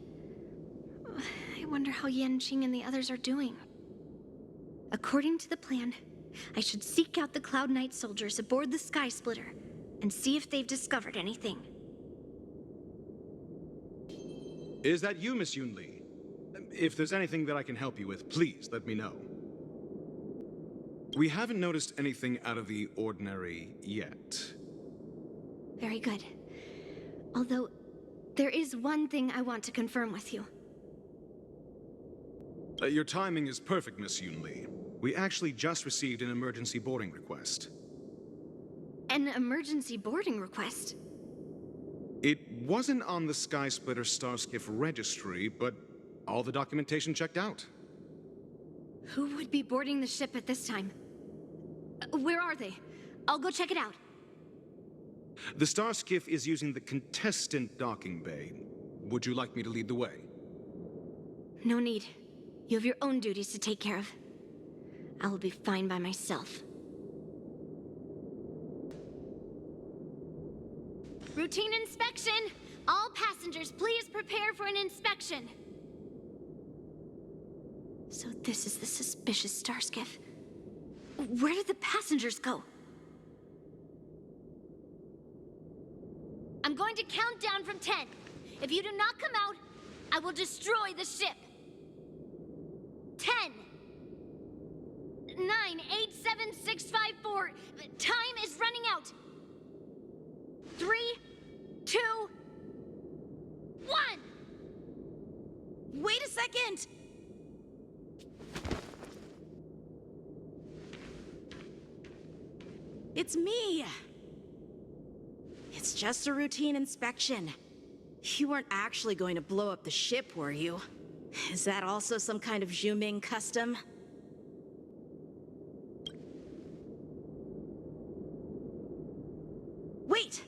Speaker 1: I wonder how Yanqing and the others are doing. According to the plan, I should seek out the Cloud Knight soldiers aboard the Sky Splitter and see if they've discovered anything.
Speaker 7: Is that you, Miss Yunli? If there's anything that I can help you with, please let me know. We haven't noticed anything out of the ordinary yet.
Speaker 1: Very good. Although, there is one thing I want to confirm with you.
Speaker 7: Your timing is perfect, Miss Yunli. We actually just received an emergency boarding request.
Speaker 1: An emergency boarding request?
Speaker 7: It wasn't on the Sky Splitter Starskiff registry, but all the documentation checked out.
Speaker 1: Who would be boarding the ship at this time? Where are they? I'll go check it out.
Speaker 7: The Starskiff is using the contestant docking bay. Would you like me to lead the way?
Speaker 1: No need. You have your own duties to take care of. I will be fine by myself. Routine inspection! All passengers, please prepare for an inspection. So this is the suspicious Starskiff. Where did the passengers go? I'm going to count down from 10. If you do not come out, I will destroy the ship. 10, 9, 8, 7, 6, 5, 4. Time is running out. 3, 2, 1.
Speaker 4: Wait a second! It's me! It's just a routine inspection. You weren't actually going to blow up the ship, were you? Is that also some kind of Zhuming custom? Wait!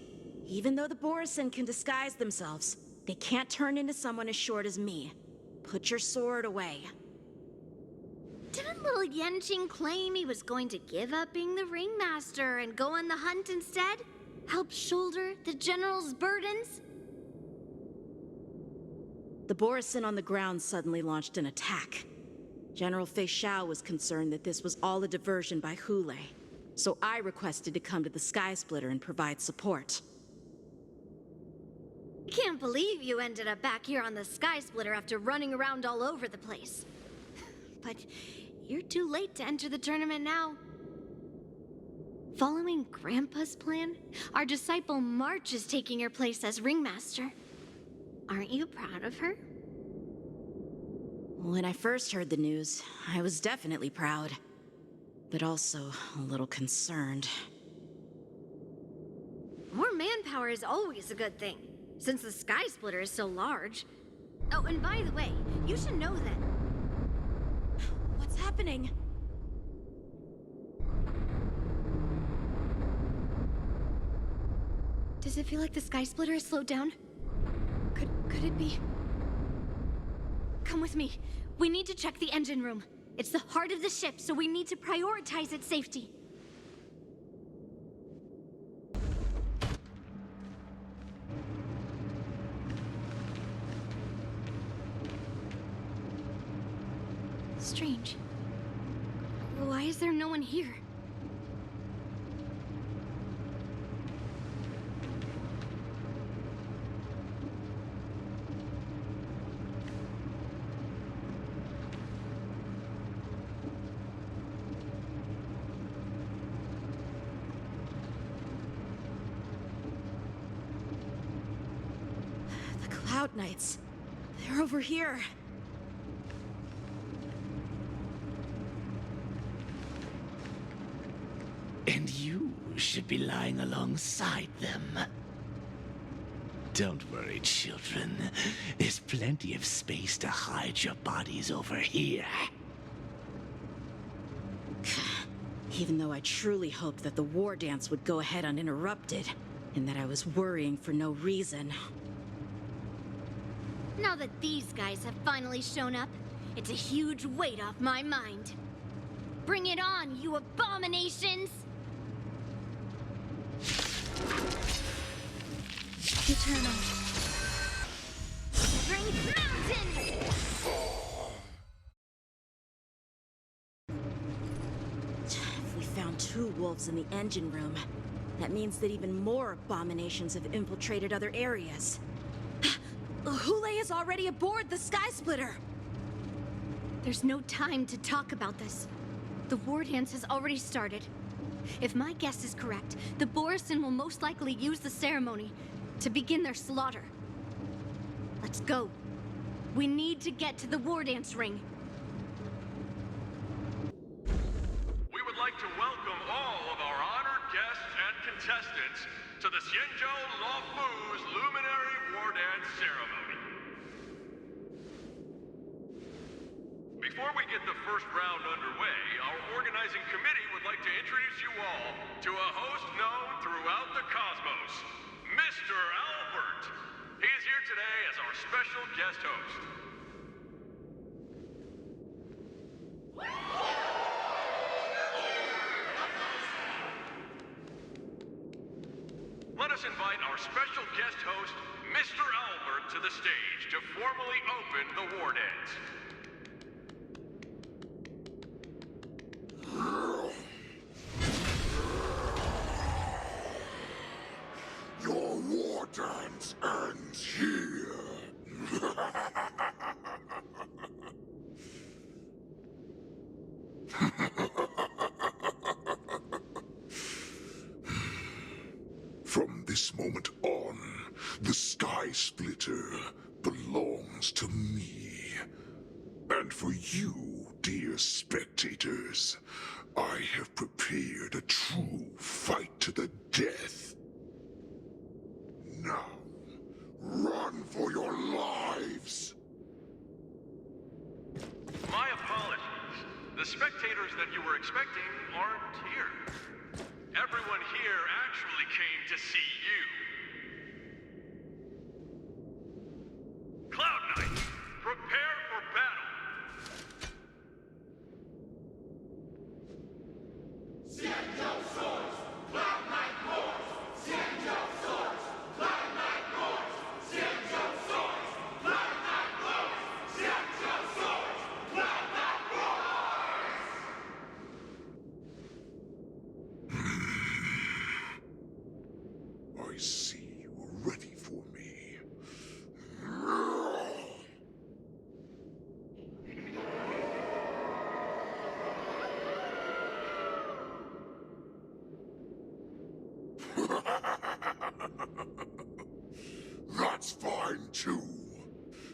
Speaker 4: Even though the Borisin can disguise themselves, they can't turn into someone as short as me. Put your sword away.
Speaker 1: Didn't little Yanqing claim he was going to give up being the ringmaster and go on the hunt instead? Help shoulder the general's burdens?
Speaker 4: The Borisin on the ground suddenly launched an attack. General Feixiao was concerned that this was all a diversion by Hule, so I requested to come to the Sky Splitter and provide support.
Speaker 1: Can't believe you ended up back here on the Sky Splitter after running around all over the place. But you're too late to enter the tournament now. Following Grandpa's plan, our disciple March is taking your place as ringmaster. Aren't you proud of her?
Speaker 4: When I first heard the news, I was definitely proud, but also a little concerned.
Speaker 1: More manpower is always a good thing, since the Sky Splitter is so large. Oh, and by the way, you should know that...
Speaker 4: What's happening?
Speaker 1: Does it feel like the Sky Splitter has slowed down? Could it be? Come with me. We need to check the engine room. It's the heart of the ship, so we need to prioritize its safety. Strange. Why is there no one here?
Speaker 4: The Cloud Knights. They're over here.
Speaker 12: And you should be lying alongside them. Don't worry, children. There's plenty of space to hide your bodies over here.
Speaker 4: Even though I truly hoped that the war dance would go ahead uninterrupted, and that I was worrying for no reason.
Speaker 1: Now that these guys have finally shown up, it's a huge weight off my mind. Bring it on, you abominations!
Speaker 4: Eternal.
Speaker 1: Strength Mountain!
Speaker 4: If we found 2 wolves in the engine room, that means that even more abominations have infiltrated other areas. Hule is already aboard the Sky Splitter!
Speaker 1: There's no time to talk about this. The war dance has already started. If my guess is correct, the borisin will most likely use the ceremony to begin their slaughter. Let's go. We need to get to the war dance ring.
Speaker 10: We would like to welcome all of our honored guests and contestants to the Xianzhou Luofu's Luminary War Dance Ceremony. Before we get the first round underway, our organizing committee would like to introduce you all to a host known throughout the cosmos, Mr. Albert. He is here today as our special guest host. Let us invite our special guest host, Mr. Albert, to the stage to formally open the war dance.
Speaker 20: Your war dance ends here. From this moment on, the Sky Splitter belongs to me. And for you, dear spectators, I have prepared a true fight to the death. Now, run for your lives!
Speaker 10: My apologies. The spectators that you were expecting aren't here. Everyone here actually came to see you. Cloud Knight, prepare for battle! Xianzhou swords! Cloud Knight roars! Xianzhou swords! Cloud Knight roars! Xianzhou swords! Cloud Knight roars! Xianzhou swords! Cloud Knight roars!
Speaker 20: I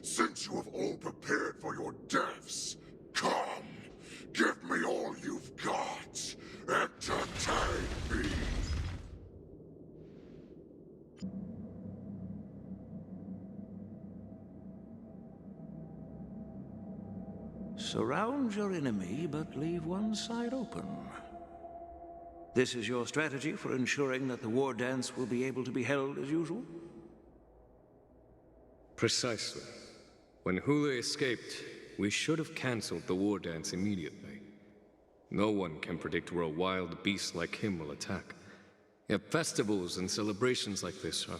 Speaker 20: Since you have all prepared for your deaths, come, give me all you've got. Entertain me.
Speaker 11: Surround your enemy, but leave one side open. This is your strategy for ensuring that the war dance will be able to be held as usual?
Speaker 9: Precisely. When Hule escaped, we should have cancelled the war dance immediately. No one can predict where a wild beast like him will attack. Yet festivals and celebrations like this are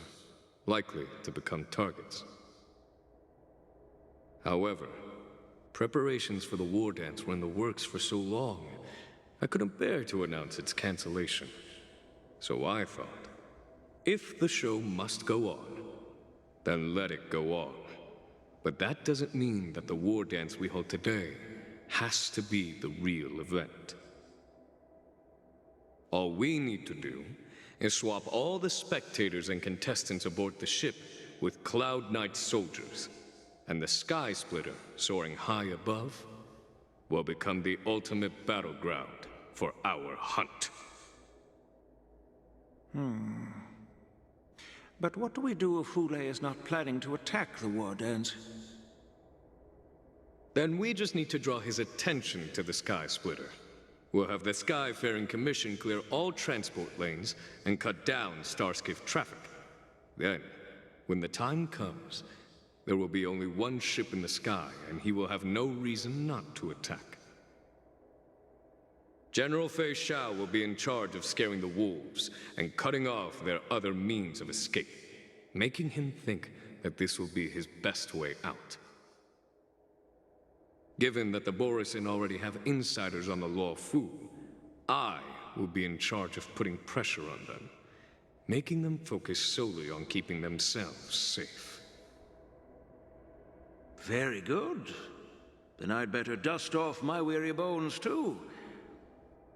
Speaker 9: likely to become targets. However, preparations for the war dance were in the works for so long, I couldn't bear to announce its cancellation. So I thought, if the show must go on, then let it go on. But that doesn't mean that the war dance we hold today has to be the real event. All we need to do is swap all the spectators and contestants aboard the ship with Cloud Knight soldiers, and the Sky Splitter, soaring high above, will become the ultimate battleground for our hunt.
Speaker 11: But what do we do if Hule is not planning to attack the war dance?
Speaker 9: Then we just need to draw his attention to the Sky Splitter. We'll have the Skyfaring Commission clear all transport lanes and cut down Starskiff traffic. Then, when the time comes, there will be only one ship in the sky, and he will have no reason not to attack. General feixiao will be in charge of scaring the wolves and cutting off their other means of escape, making him think that this will be his best way out. Given that the borisin already have insiders on the Law Fu, I will be in charge of putting pressure on them, making them focus solely on keeping themselves safe.
Speaker 11: Very good. Then I'd better dust off my weary bones too.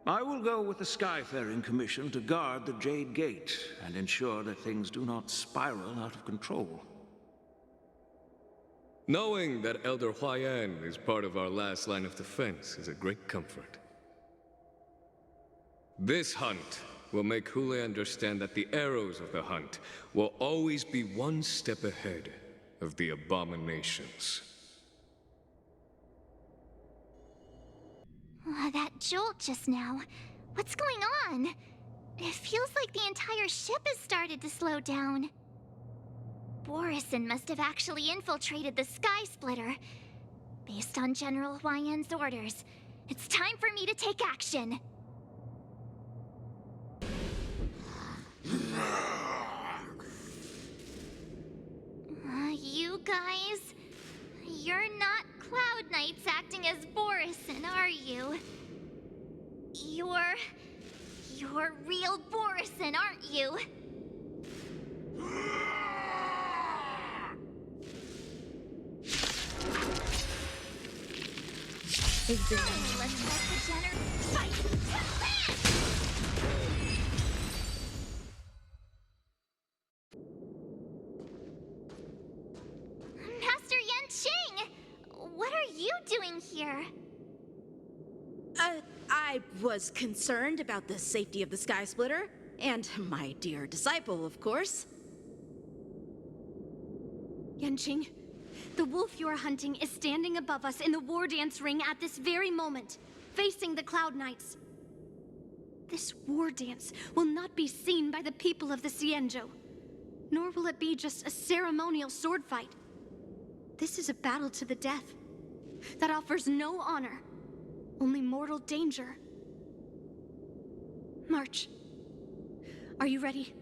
Speaker 11: I will go with the Skyfaring Commission to guard the Jade Gate and ensure that things do not spiral out of control.
Speaker 9: Knowing that Elder Huayan is part of our last line of defense is a great comfort. This hunt will make Hule understand that the arrows of the hunt will always be one step ahead of the abominations.
Speaker 21: That jolt just now. What's going on? It feels like the entire ship has started to slow down. Borisin must have actually infiltrated the Sky Splitter. Based on General Huayan's orders, it's time for me to take action. You guys, you're not Cloud Knights acting as Borisin, are you? You're real Borisin, aren't you? Let's let the general fight to that! Master Yanqing! What are you doing here?
Speaker 4: I was concerned about the safety of the Sky Splitter, and my dear disciple, of course.
Speaker 24: Yanqing, the wolf you are hunting is standing above us in the war dance ring at this very moment, facing the Cloud Knights. This war dance will not be seen by the people of the Xianzhou, nor will it be just a ceremonial sword fight. This is a battle to the death that offers no honor, only mortal danger. March. Are you ready?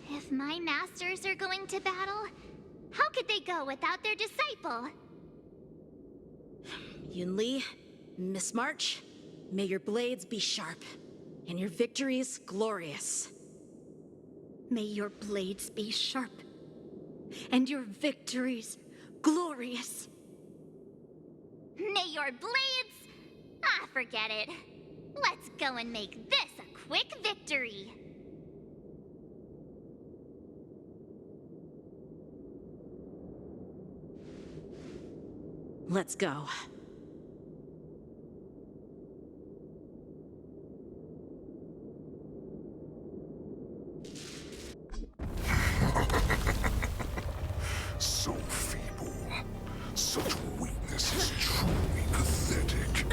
Speaker 21: If my masters are going to battle, how could they go without their disciple?
Speaker 4: Yunli, Miss March, may your blades be sharp, and your victories glorious.
Speaker 24: May your blades be sharp, and your victories glorious.
Speaker 21: May your blades... Ah, forget it. Let's go and make this a quick victory.
Speaker 4: Let's go.
Speaker 13: So feeble. Such weakness is truly pathetic.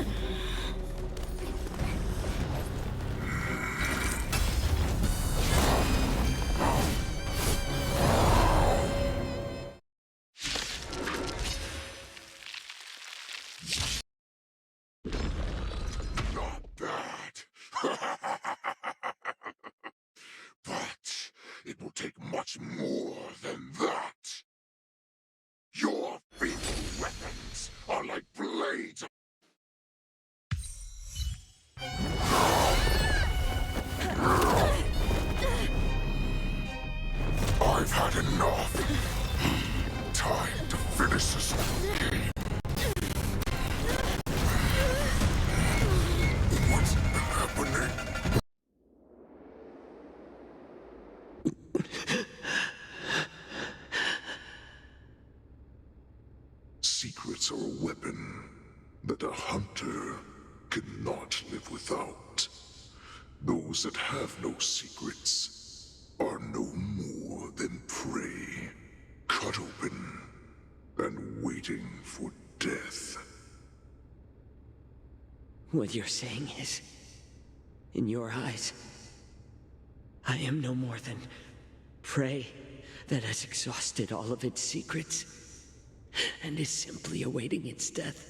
Speaker 13: Not bad. But it will take much more than that. Your feeble weapons are like blades. I've had enough. Time to finish this game. What's happening? Secrets are a weapon that a hunter cannot live without. Those that have no secrets are no more than prey, cut open and waiting for death.
Speaker 16: What you're saying is, in your eyes, I am no more than prey that has exhausted all of its secrets and is simply awaiting its death.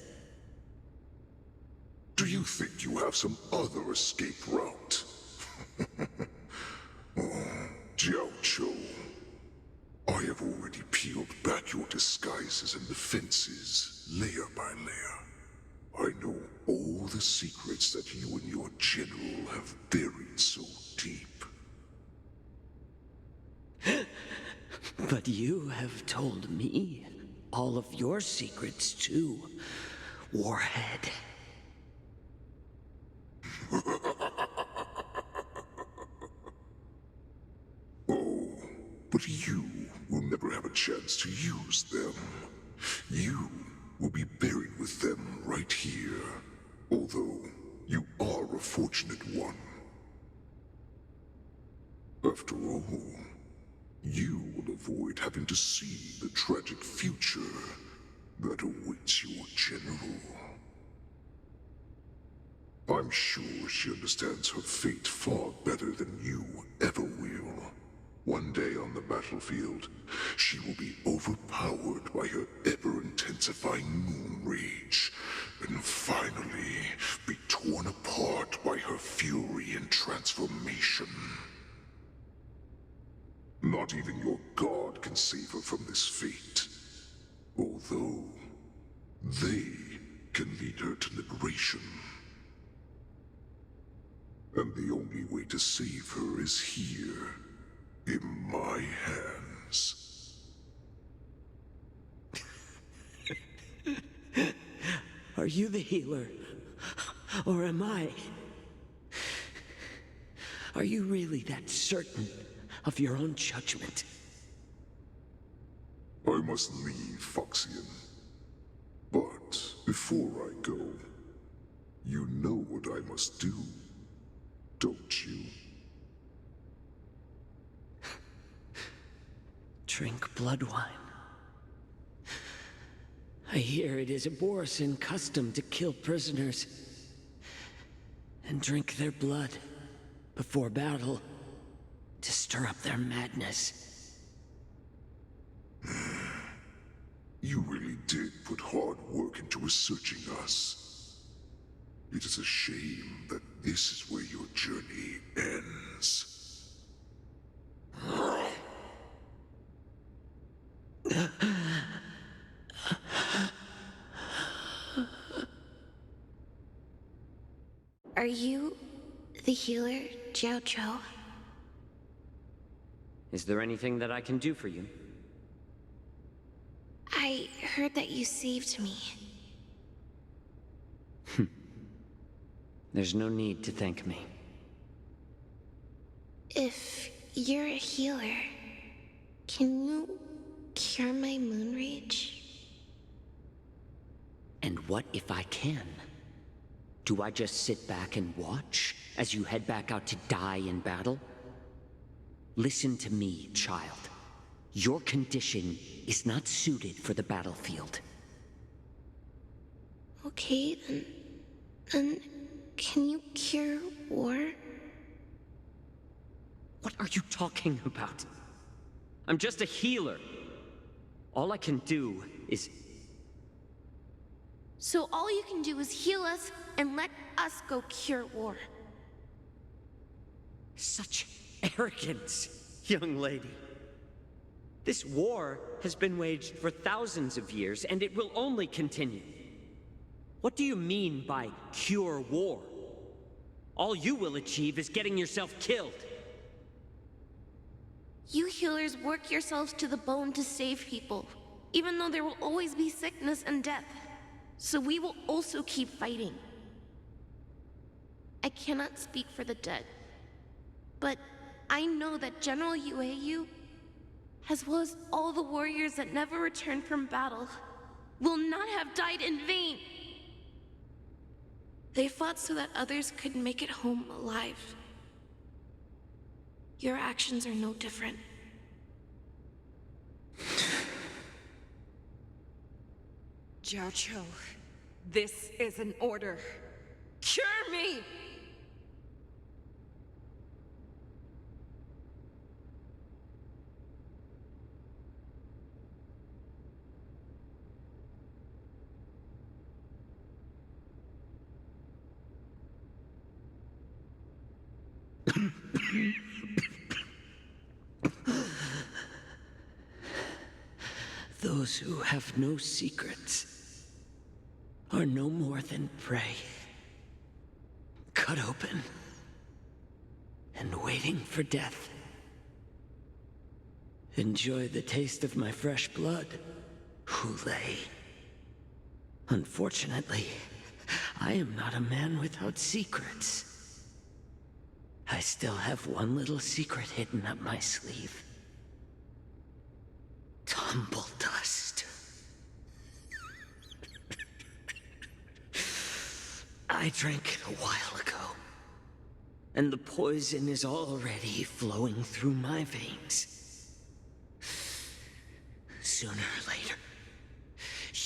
Speaker 13: Do you think you have some other escape route? Oh, Jiao Cho, I have already peeled back your disguises and defenses, layer by layer. I know all the secrets that you and your general have buried so deep.
Speaker 16: But you have told me all of your secrets too, Warhead.
Speaker 13: Oh, but you will never have a chance to use them. You will be buried with them right here, although you are a fortunate one. After all, you will avoid having to see the tragic future that awaits your general. I'm sure she understands her fate far better than you ever will. One day on the battlefield, she will be overpowered by her ever-intensifying moon rage, and finally be torn apart by her fury and transformation. Not even your god can save her from this fate, although they can lead her to liberation. And the only way to save her is here, in my hands.
Speaker 16: Are you the healer? Or am I? Are you really that certain of your own judgment?
Speaker 13: I must leave, Foxian. But before I go, you know what I must do, don't you?
Speaker 16: Drink blood wine. I hear it is a borisin custom to kill prisoners and drink their blood before battle to stir up their madness.
Speaker 13: You really did put hard work into researching us. It is a shame that this is where your journey ends.
Speaker 1: Are you the healer, Jiao Cho?
Speaker 16: Is there anything that I can do for you?
Speaker 1: I heard that you saved me.
Speaker 16: There's no need to thank me.
Speaker 1: If you're a healer, can you cure my moon rage?
Speaker 16: what if I can? Do I just sit back and watch as you head back out to die in battle? Listen to me, child. Your condition is not suited for the battlefield.
Speaker 1: Okay, then can you cure war?
Speaker 16: What are you talking about? I'm just a healer. All I can do is...
Speaker 1: So all you can do is heal us and let us go cure war.
Speaker 16: Such arrogance, young lady. This war has been waged for thousands of years, and it will only continue. What do you mean by cure war? All you will achieve is getting yourself killed.
Speaker 1: You healers work yourselves to the bone to save people, even though there will always be sickness and death. So we will also keep fighting. I cannot speak for the dead, but I know that General Yueyu, as well as all the warriors that never returned from battle, will not have died in vain. They fought so that others could make it home alive. Your actions are no different.
Speaker 5: Jiao, this is an order. Cure me!
Speaker 16: Those who have no secrets are no more than prey. Cut open and waiting for death. Enjoy the taste of my fresh blood, Hulei. Unfortunately, I am not a man without secrets. I still have one little secret hidden up my sleeve. Tumble dust. I drank it a while ago, and the poison is already flowing through my veins. Sooner or later,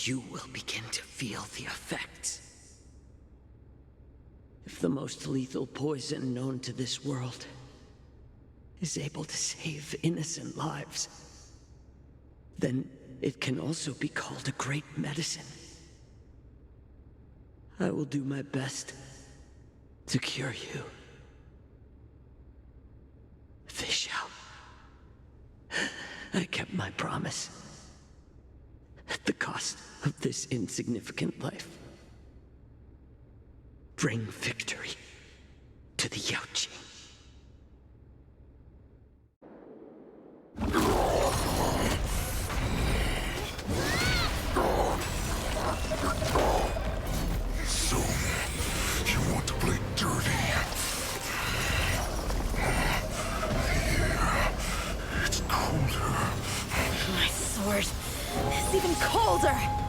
Speaker 16: you will begin to feel the effects. If the most lethal poison known to this world is able to save innocent lives, then it can also be called a great medicine. I will do my best to cure you. Feixiao. I kept my promise. At the cost of this insignificant life. Bring victory to the Yaoqing.
Speaker 13: So, you want to play dirty? Here, it's colder.
Speaker 4: My sword is even colder!